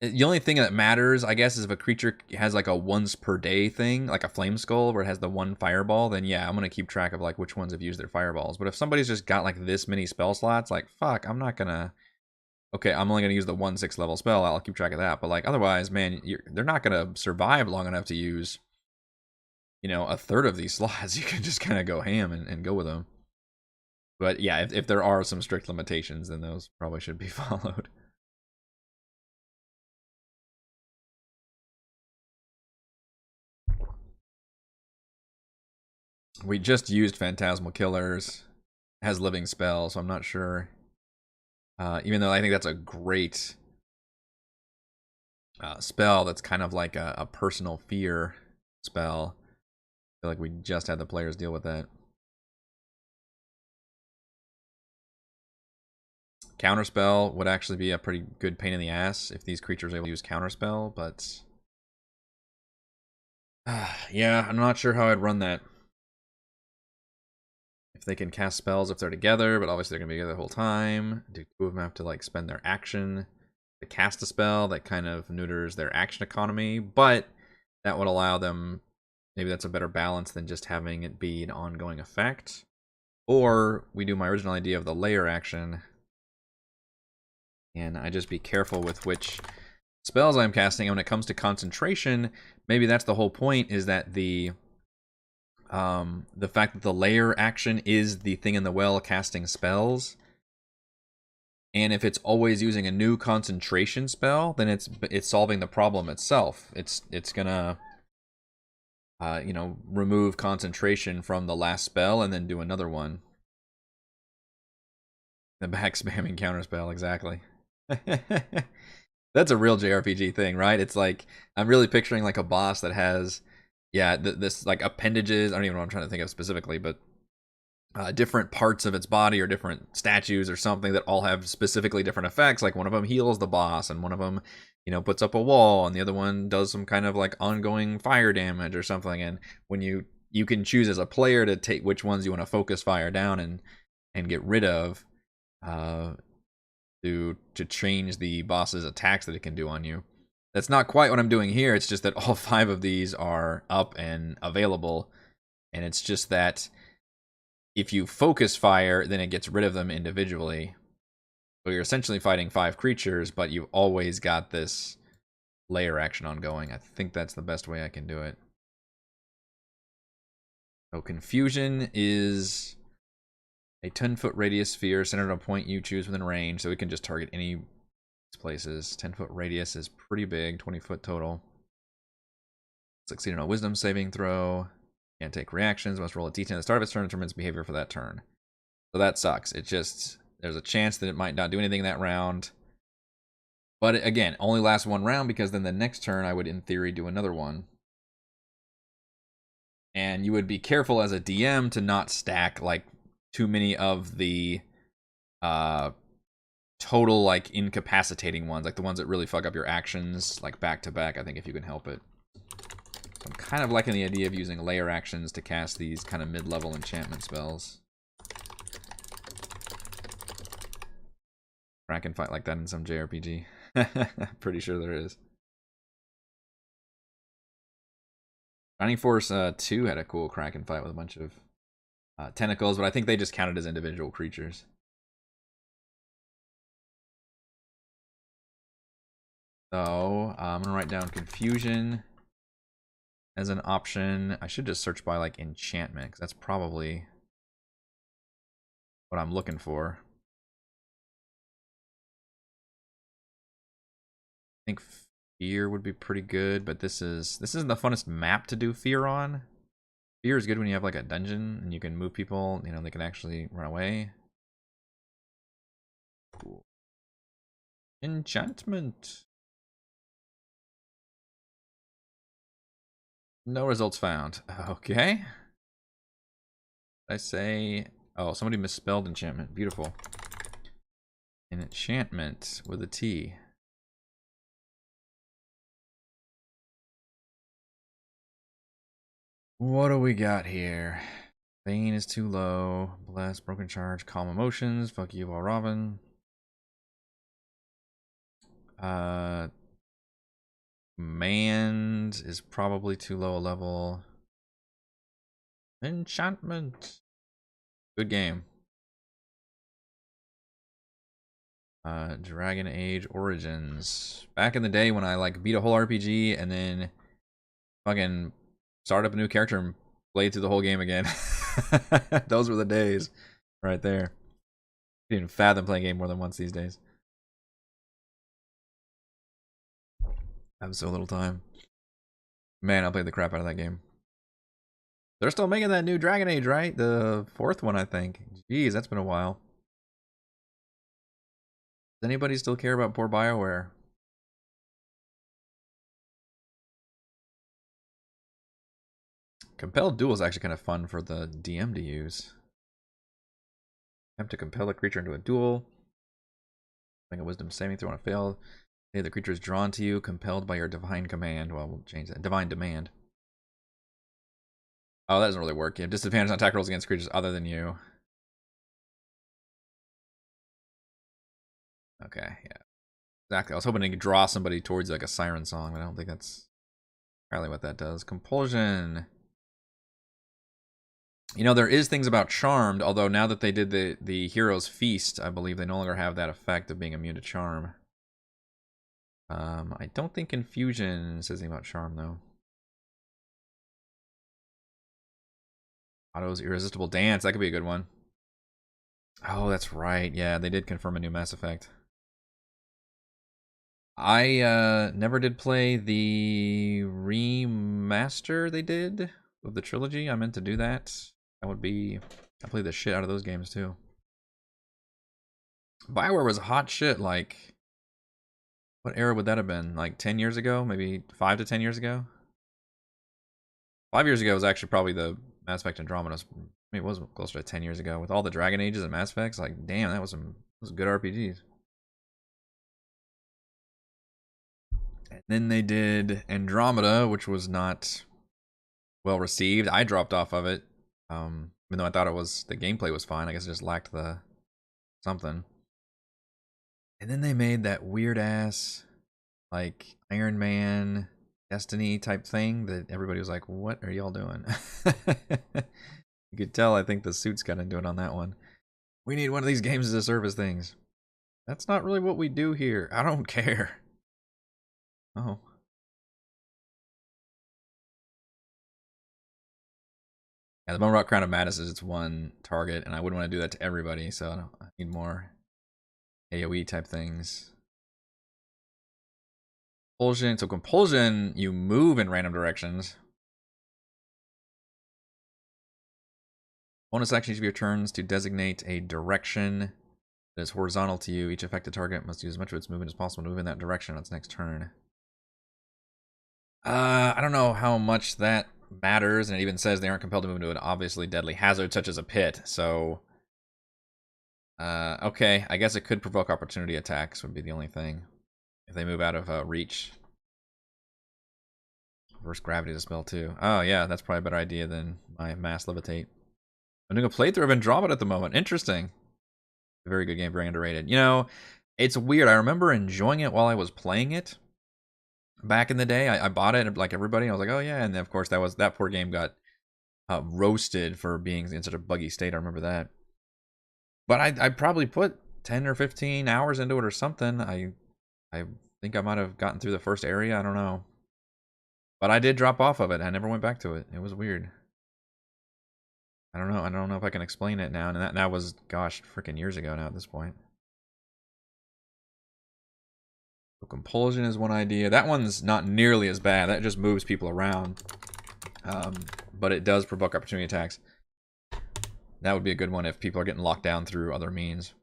the only thing that matters, I guess, is if a creature has like a once per day thing, like a flame skull where it has the one fireball. Then yeah, I'm gonna keep track of like which ones have used their fireballs. But if somebody's just got like this many spell slots, like fuck, I'm not gonna. Okay, I'm only gonna use the 1/6 level spell. I'll keep track of that. But like otherwise, man, they're not gonna survive long enough to use, you know, a third of these slots. You can just kind of go ham and go with them. But yeah, if there are some strict limitations, then those probably should be followed. We just used Phantasmal Killers. It has living spell, so I'm not sure. Even though I think that's a great spell, that's kind of like a personal fear spell. I feel like we just had the players deal with that. Counterspell would actually be a pretty good pain in the ass if these creatures are able to use Counterspell, but yeah, I'm not sure how I'd run that. If they can cast spells if they're together, but obviously they're gonna be together the whole time. Do two of them have to like spend their action to cast a spell? That kind of neuters their action economy, but that would allow them. Maybe that's a better balance than just having it be an ongoing effect. Or we do my original idea of the layer action, and I just be careful with which spells I'm casting. And when it comes to concentration, maybe that's the whole point, is that the fact that the layer action is the thing in the well casting spells, and if it's always using a new concentration spell, then it's solving the problem itself. It's gonna you know, remove concentration from the last spell and then do another one. The back spamming counterspell, exactly. That's a real JRPG thing, right? It's like I'm really picturing like a boss that has, yeah, this like appendages. I don't even know what I'm trying to think of specifically, but different parts of its body or different statues or something that all have specifically different effects. Like one of them heals the boss, and one of them, you know, puts up a wall, and the other one does some kind of like ongoing fire damage or something. And when you can choose as a player to take which ones you want to focus fire down and get rid of, to change the boss's attacks that it can do on you. That's not quite what I'm doing here. It's just that all 5 of these are up and available, and it's just that if you focus fire, then it gets rid of them individually. So you're essentially fighting 5 creatures, but you've always got this layer action ongoing. I think that's the best way I can do it. So confusion is a 10-foot radius sphere centered on a point you choose within range, so we can just target any places. 10-foot radius is pretty big, 20-foot total. Succeed on a wisdom saving throw. Can't take reactions. Must roll a d10 at the start of its turn, determines behavior for that turn. So that sucks. It just, there's a chance that it might not do anything that round. But again, only lasts 1 round, because then the next turn I would in theory do another one. And you would be careful as a DM to not stack like too many of the total like incapacitating ones, like the ones that really fuck up your actions like back to back, I think, if you can help it. So I'm kind of liking the idea of using layer actions to cast these kind of mid-level enchantment spells. Kraken fight like that in some JRPG. Pretty sure there is. Shining Force 2 had a cool Kraken fight with a bunch of tentacles, but I think they just counted as individual creatures. So I'm gonna write down confusion as an option. I should just search by like enchantment, because that's probably what I'm looking for. I think fear would be pretty good, but this isn't the funnest map to do fear on. Fear is good when you have like a dungeon and you can move people, you know, they can actually run away. Cool. Enchantment. No results found. Okay. I say, oh, somebody misspelled enchantment. Beautiful. Enchantment with a T. What do we got here? Bane is too low. Bless, broken charge, calm emotions. Fuck you, all Robin. Mand is probably too low a level. Enchantment. Good game. Dragon Age Origins. Back in the day when I like beat a whole RPG and then fucking start up a new character and played through the whole game again. Those were the days right there. I can't even fathom playing a game more than once these days. I have so little time. Man, I played the crap out of that game. They're still making that new Dragon Age, right? The 4th one, I think. Jeez, that's been a while. Does anybody still care about poor BioWare? Compelled Duel is actually kind of fun for the DM to use. Attempt to compel a creature into a duel. Make a wisdom saving throw on a fail. Say the creature is drawn to you, compelled by your divine command. Well, we'll change that. Divine demand. Oh, that doesn't really work. You have disadvantage on attack rolls against creatures other than you. Okay, yeah. Exactly. I was hoping to draw somebody towards like a siren song, but I don't think that's entirely what that does. Compulsion. You know, there is things about Charmed, although now that they did the Hero's Feast, I believe they no longer have that effect of being immune to Charm. I don't think Confusion says anything about Charm, though. Otto's Irresistible Dance, that could be a good one. Oh, that's right. Yeah, they did confirm a new Mass Effect. I never did play the remaster they did of the trilogy. I meant to do that. That would be... I played the shit out of those games, too. BioWare was hot shit, like... What era would that have been? Like 10 years ago? Maybe 5 to 10 years ago? 5 years ago was actually probably the Mass Effect Andromeda. I mean, it was closer to 10 years ago. With all the Dragon Ages and Mass Effects, like, damn, that was good RPGs. And then they did Andromeda, which was not well received. I dropped off of it. Even though I thought the gameplay was fine. I guess it just lacked the something. And then they made that weird ass, like, Iron Man Destiny type thing that everybody was like, what are y'all doing? You could tell, I think the suits got into it on that one. We need one of these games as a service things. That's not really what we do here. I don't care. Oh. Yeah, the bummer about Crown of Madness is it's one target, and I wouldn't want to do that to everybody, so I need more AoE type things. Compulsion. So Compulsion, you move in random directions. Bonus action each of your turns to designate a direction that is horizontal to you. Each affected target must use as much of its movement as possible to move in that direction on its next turn. I don't know how much that matters, and it even says they aren't compelled to move into an obviously deadly hazard such as a pit, so... okay, I guess it could provoke opportunity attacks would be the only thing. If they move out of reach. Reverse gravity to spell too. Oh yeah, that's probably a better idea than my mass levitate. I'm doing a playthrough of Andromeda at the moment. Interesting. A very good game, very underrated. You know, it's weird. I remember enjoying it while I was playing it. Back in the day, I bought it like everybody. I was like, oh yeah, and then of course that poor game got roasted for being in such a buggy state. I remember that. But I probably put 10 or 15 hours into it or something. I think I might have gotten through the first area. I don't know. But I did drop off of it. I never went back to it. It was weird. I don't know. I don't know if I can explain it now. And that was, gosh, freaking years ago now at this point. So compulsion is one idea. That one's not nearly as bad. That just moves people around. But it does provoke opportunity attacks. That would be a good one if people are getting locked down through other means.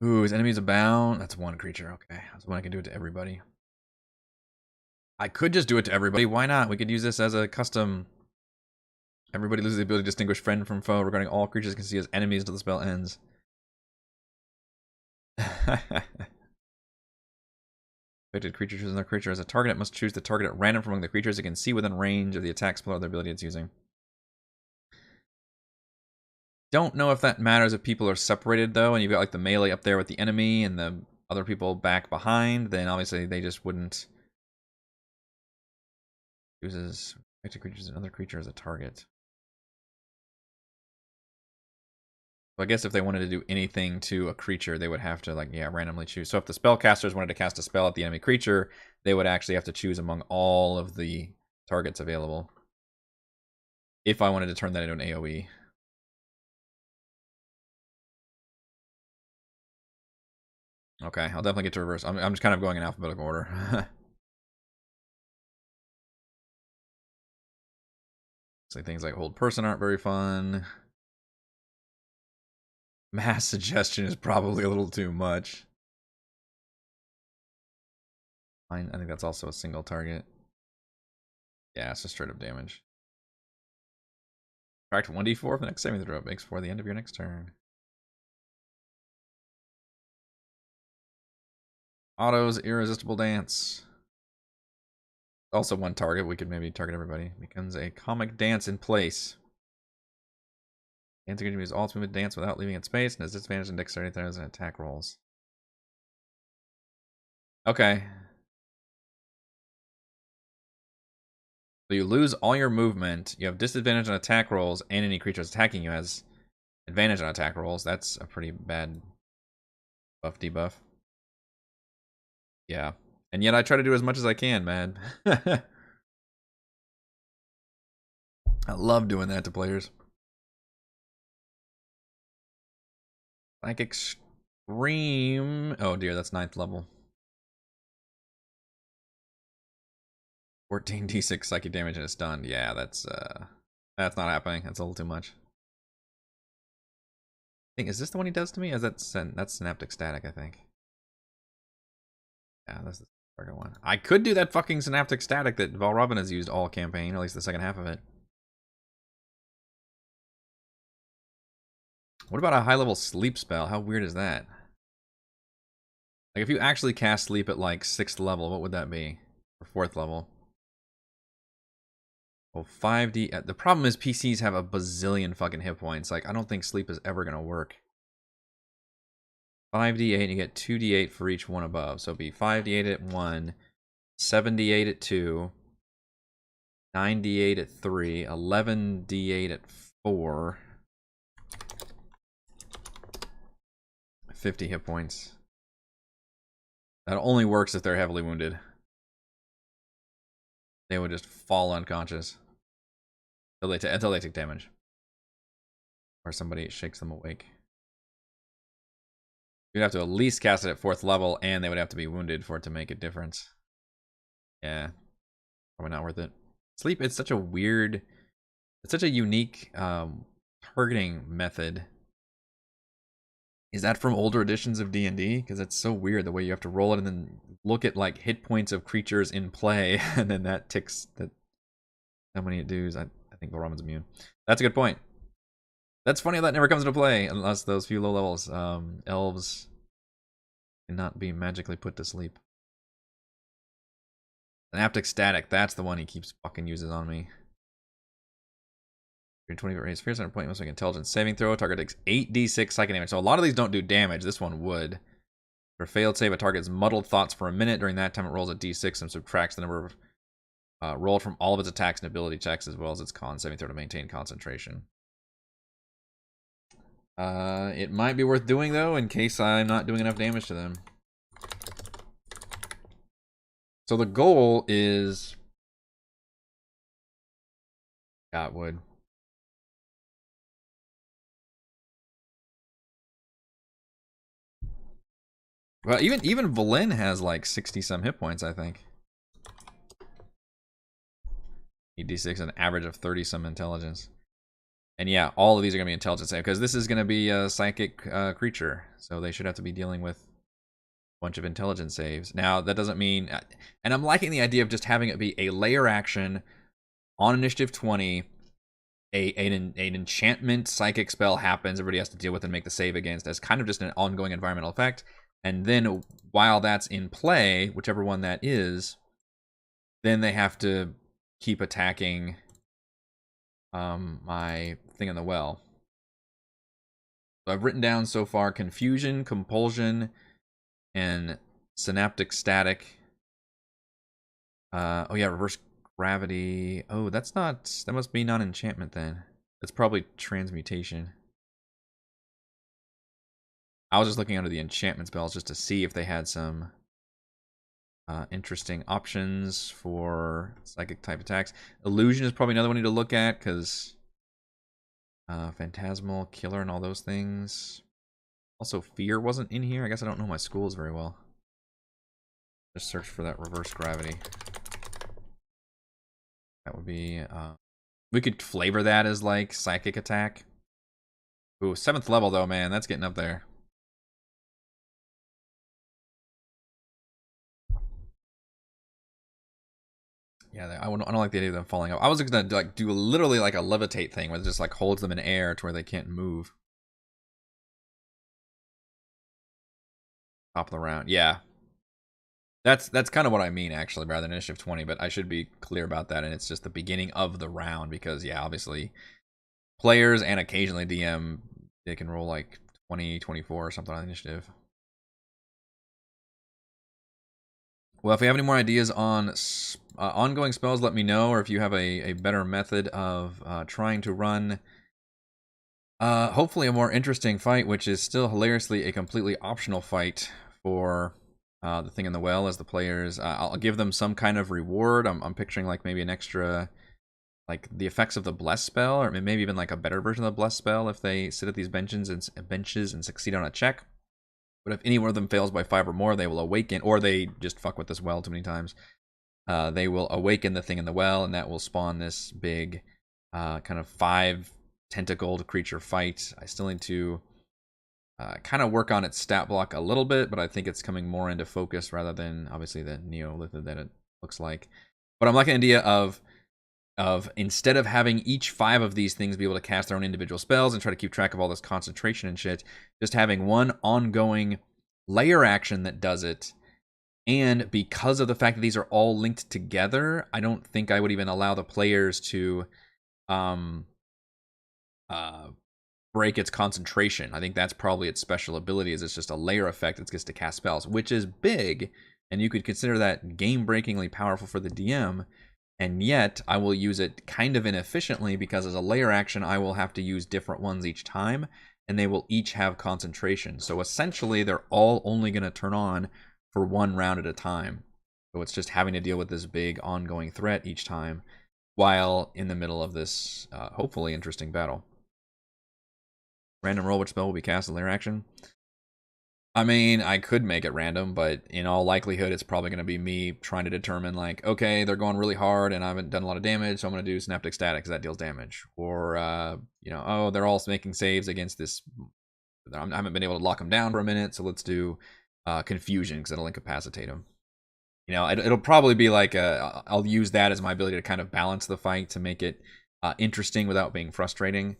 Ooh, is enemies abound? That's one creature. Okay, that's one I can do it to everybody. I could just do it to everybody. Why not? We could use this as a custom. Everybody loses the ability to distinguish friend from foe regarding all creatures can see as enemies until the spell ends. Affected creature chooses another creature as a target. It must choose the target at random from among the creatures it can see within range of the attack spell or the ability it's using. Don't know if that matters if people are separated though, and you've got like the melee up there with the enemy and the other people back behind, then obviously they just wouldn't. Uses affected creatures and another creature as a target. So I guess if they wanted to do anything to a creature, they would have to, like, yeah, randomly choose. So if the spellcasters wanted to cast a spell at the enemy creature, they would actually have to choose among all of the targets available. If I wanted to turn that into an AoE. Okay, I'll definitely get to reverse. I'm just kind of going in alphabetical order. So things like hold person aren't very fun. Mass suggestion is probably a little too much. I think that's also a single target. Yeah, it's just straight up damage. Subtract 1d4 for the next saving throw. It makes for the end of your next turn. Otto's Irresistible Dance. Also one target. We could maybe target everybody. Becomes a comic dance in place. Dance can use ultimate dance without leaving its space and has disadvantage in dexterity throws and attack rolls. Okay. So you lose all your movement. You have disadvantage on attack rolls, and any creatures attacking you has advantage on attack rolls. That's a pretty bad buff debuff. Yeah. And yet I try to do as much as I can, man. I love doing that to players. Like extreme. Oh dear, that's 9th level. 14d6 psychic damage and it's stunned. Yeah, that's not happening. That's a little too much. I think, is this the one he does to me? Or is that's synaptic static, I think. Yeah, that's the target one. I could do that fucking synaptic static that Valravn has used all campaign, or at least the second half of it. What about a high level sleep spell? How weird is that? Like if you actually cast sleep at like 6th level, what would that be? Or 4th level? Well, 5D. The problem is PCs have a bazillion fucking hit points. Like I don't think sleep is ever gonna work. 5d8 and you get 2d8 for each one above. So it'd be 5d8 at 1, 7d8 at 2, 9d8 at 3, 11d8 at 4. 50 hit points. That only works if they're heavily wounded. They would just fall unconscious until they take damage. Or somebody shakes them awake. You'd have to at least cast it at 4th level, and they would have to be wounded for it to make a difference. Yeah. Probably not worth it. Sleep, it's such a weird... It's such a unique targeting method. Is that from older editions of D&D? Because it's so weird the way you have to roll it and then look at like hit points of creatures in play, and then that ticks that how many it does. I think Valravn's immune. That's a good point. That's funny that never comes into play unless those few low levels elves cannot be magically put to sleep. Synaptic static, that's the one he keeps fucking uses on me. 20 raise fear center point must make intelligence saving throw. Target takes 8d6 psychic damage. So a lot of these don't do damage. This one would. For failed save, a target's muddled thoughts for a minute. During that time, it rolls a d6 and subtracts the number of rolled from all of its attacks and ability checks as well as its con saving throw to maintain concentration. It might be worth doing, though, in case I'm not doing enough damage to them. So the goal is... Got wood. Well, even Valen has like 60-some hit points, I think. 8d6, an average of 30-some intelligence. And yeah, all of these are going to be intelligence save, because this is going to be a psychic creature. So they should have to be dealing with a bunch of intelligence saves. Now, that doesn't mean... And I'm liking the idea of just having it be a layer action on initiative 20. An enchantment psychic spell happens, everybody has to deal with and make the save against as kind of just an ongoing environmental effect. And then while that's in play, whichever one that is, then they have to keep attacking my thing in the well. So I've written down so far confusion, compulsion, and synaptic static. Oh yeah, reverse gravity. Oh, that must be non-enchantment then. That's probably transmutation. I was just looking under the enchantment spells just to see if they had some interesting options for psychic type attacks. Illusion is probably another one we need to look at, because phantasmal, killer, and all those things. Also, fear wasn't in here. I guess I don't know my schools very well. Just search for that reverse gravity. That would be... we could flavor that as like psychic attack. Ooh, 7th level though, man. That's getting up there. Yeah, I don't like the idea of them falling up. I was gonna like do literally like a levitate thing where it just like holds them in air to where they can't move. Top of the round, yeah. That's kind of what I mean actually, rather than initiative 20. But I should be clear about that, and it's just the beginning of the round because yeah, obviously, players and occasionally DM they can roll like 20, 24 or something on initiative. Well, if you have any more ideas on ongoing spells, let me know. Or if you have a better method of trying to run, hopefully a more interesting fight, which is still hilariously a completely optional fight for the thing in the well as the players. I'll give them some kind of reward. I'm picturing like maybe an extra, like the effects of the bless spell, or maybe even like a better version of the bless spell if they sit at these benches and succeed on a check. But if any one of them fails by 5 or more, they will awaken, or they just fuck with this well too many times. They will awaken the thing in the well, and that will spawn this big kind of 5 tentacled creature fight. I still need to kind of work on its stat block a little bit, but I think it's coming more into focus rather than obviously the Neolithid that it looks like. But I'm liking the idea of instead of having each 5 of these things be able to cast their own individual spells and try to keep track of all this concentration and shit, just having one ongoing layer action that does it. And because of the fact that these are all linked together, I don't think I would even allow the players to break its concentration. I think that's probably its special ability, is it's just a layer effect that gets to cast spells, which is big, and you could consider that game-breakingly powerful for the DM. And yet, I will use it kind of inefficiently because as a layer action, I will have to use different ones each time, and they will each have concentration. So essentially, they're all only going to turn on for 1 round at a time. So it's just having to deal with this big ongoing threat each time, while in the middle of this, hopefully, interesting battle. Random roll which spell will be cast in layer action. I mean, I could make it random, but in all likelihood, it's probably going to be me trying to determine, like, okay, they're going really hard and I haven't done a lot of damage, so I'm going to do Synaptic Static because that deals damage. Or, you know, oh, they're all making saves against this. I haven't been able to lock them down for a minute, so let's do Confusion because it'll incapacitate them. You know, it'll probably be like, I'll use that as my ability to kind of balance the fight to make it interesting without being frustrating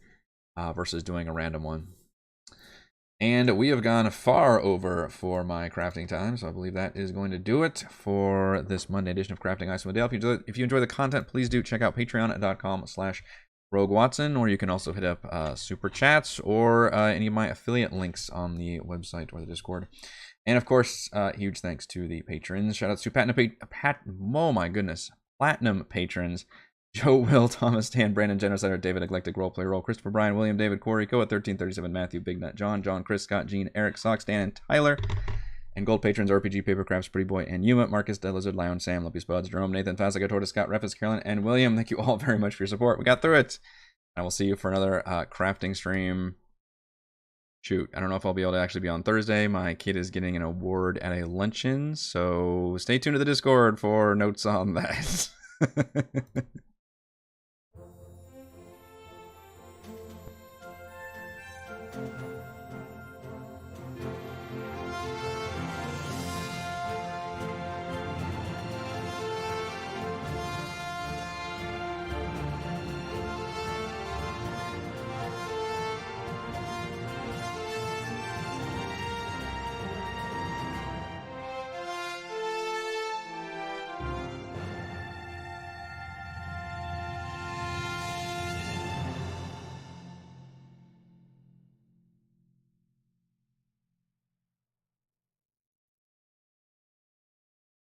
versus doing a random one. And we have gone far over for my crafting time, so I believe that is going to do it for this Monday edition of Crafting Icewind Dale. If you enjoy the content, please do check out patreon.com/RogueWatson, or you can also hit up Super Chats or any of my affiliate links on the website or the Discord. And of course, huge thanks to the patrons. Shoutouts to Platinum patrons: Joe, Will, Thomas, Dan, Brandon, Genocider, David, Eclectic, Roleplay, Roll, Christopher, Brian, William, David, Corey, Koa, 1337, Matthew, Big Nut, John, Chris, Scott, Gene, Eric, Socks, Dan, and Tyler. And gold patrons, RPG, Papercrafts, Pretty Boy, and Yuma, Marcus, Dead Lizard, Lion, Sam, Lumpy Spuds, Jerome, Nathan, Fasica, Tortoise, Scott, Refus, Carolyn, and William. Thank you all very much for your support. We got through it. I will see you for another crafting stream. Shoot, I don't know if I'll be able to actually be on Thursday. My kid is getting an award at a luncheon, so stay tuned to the Discord for notes on that.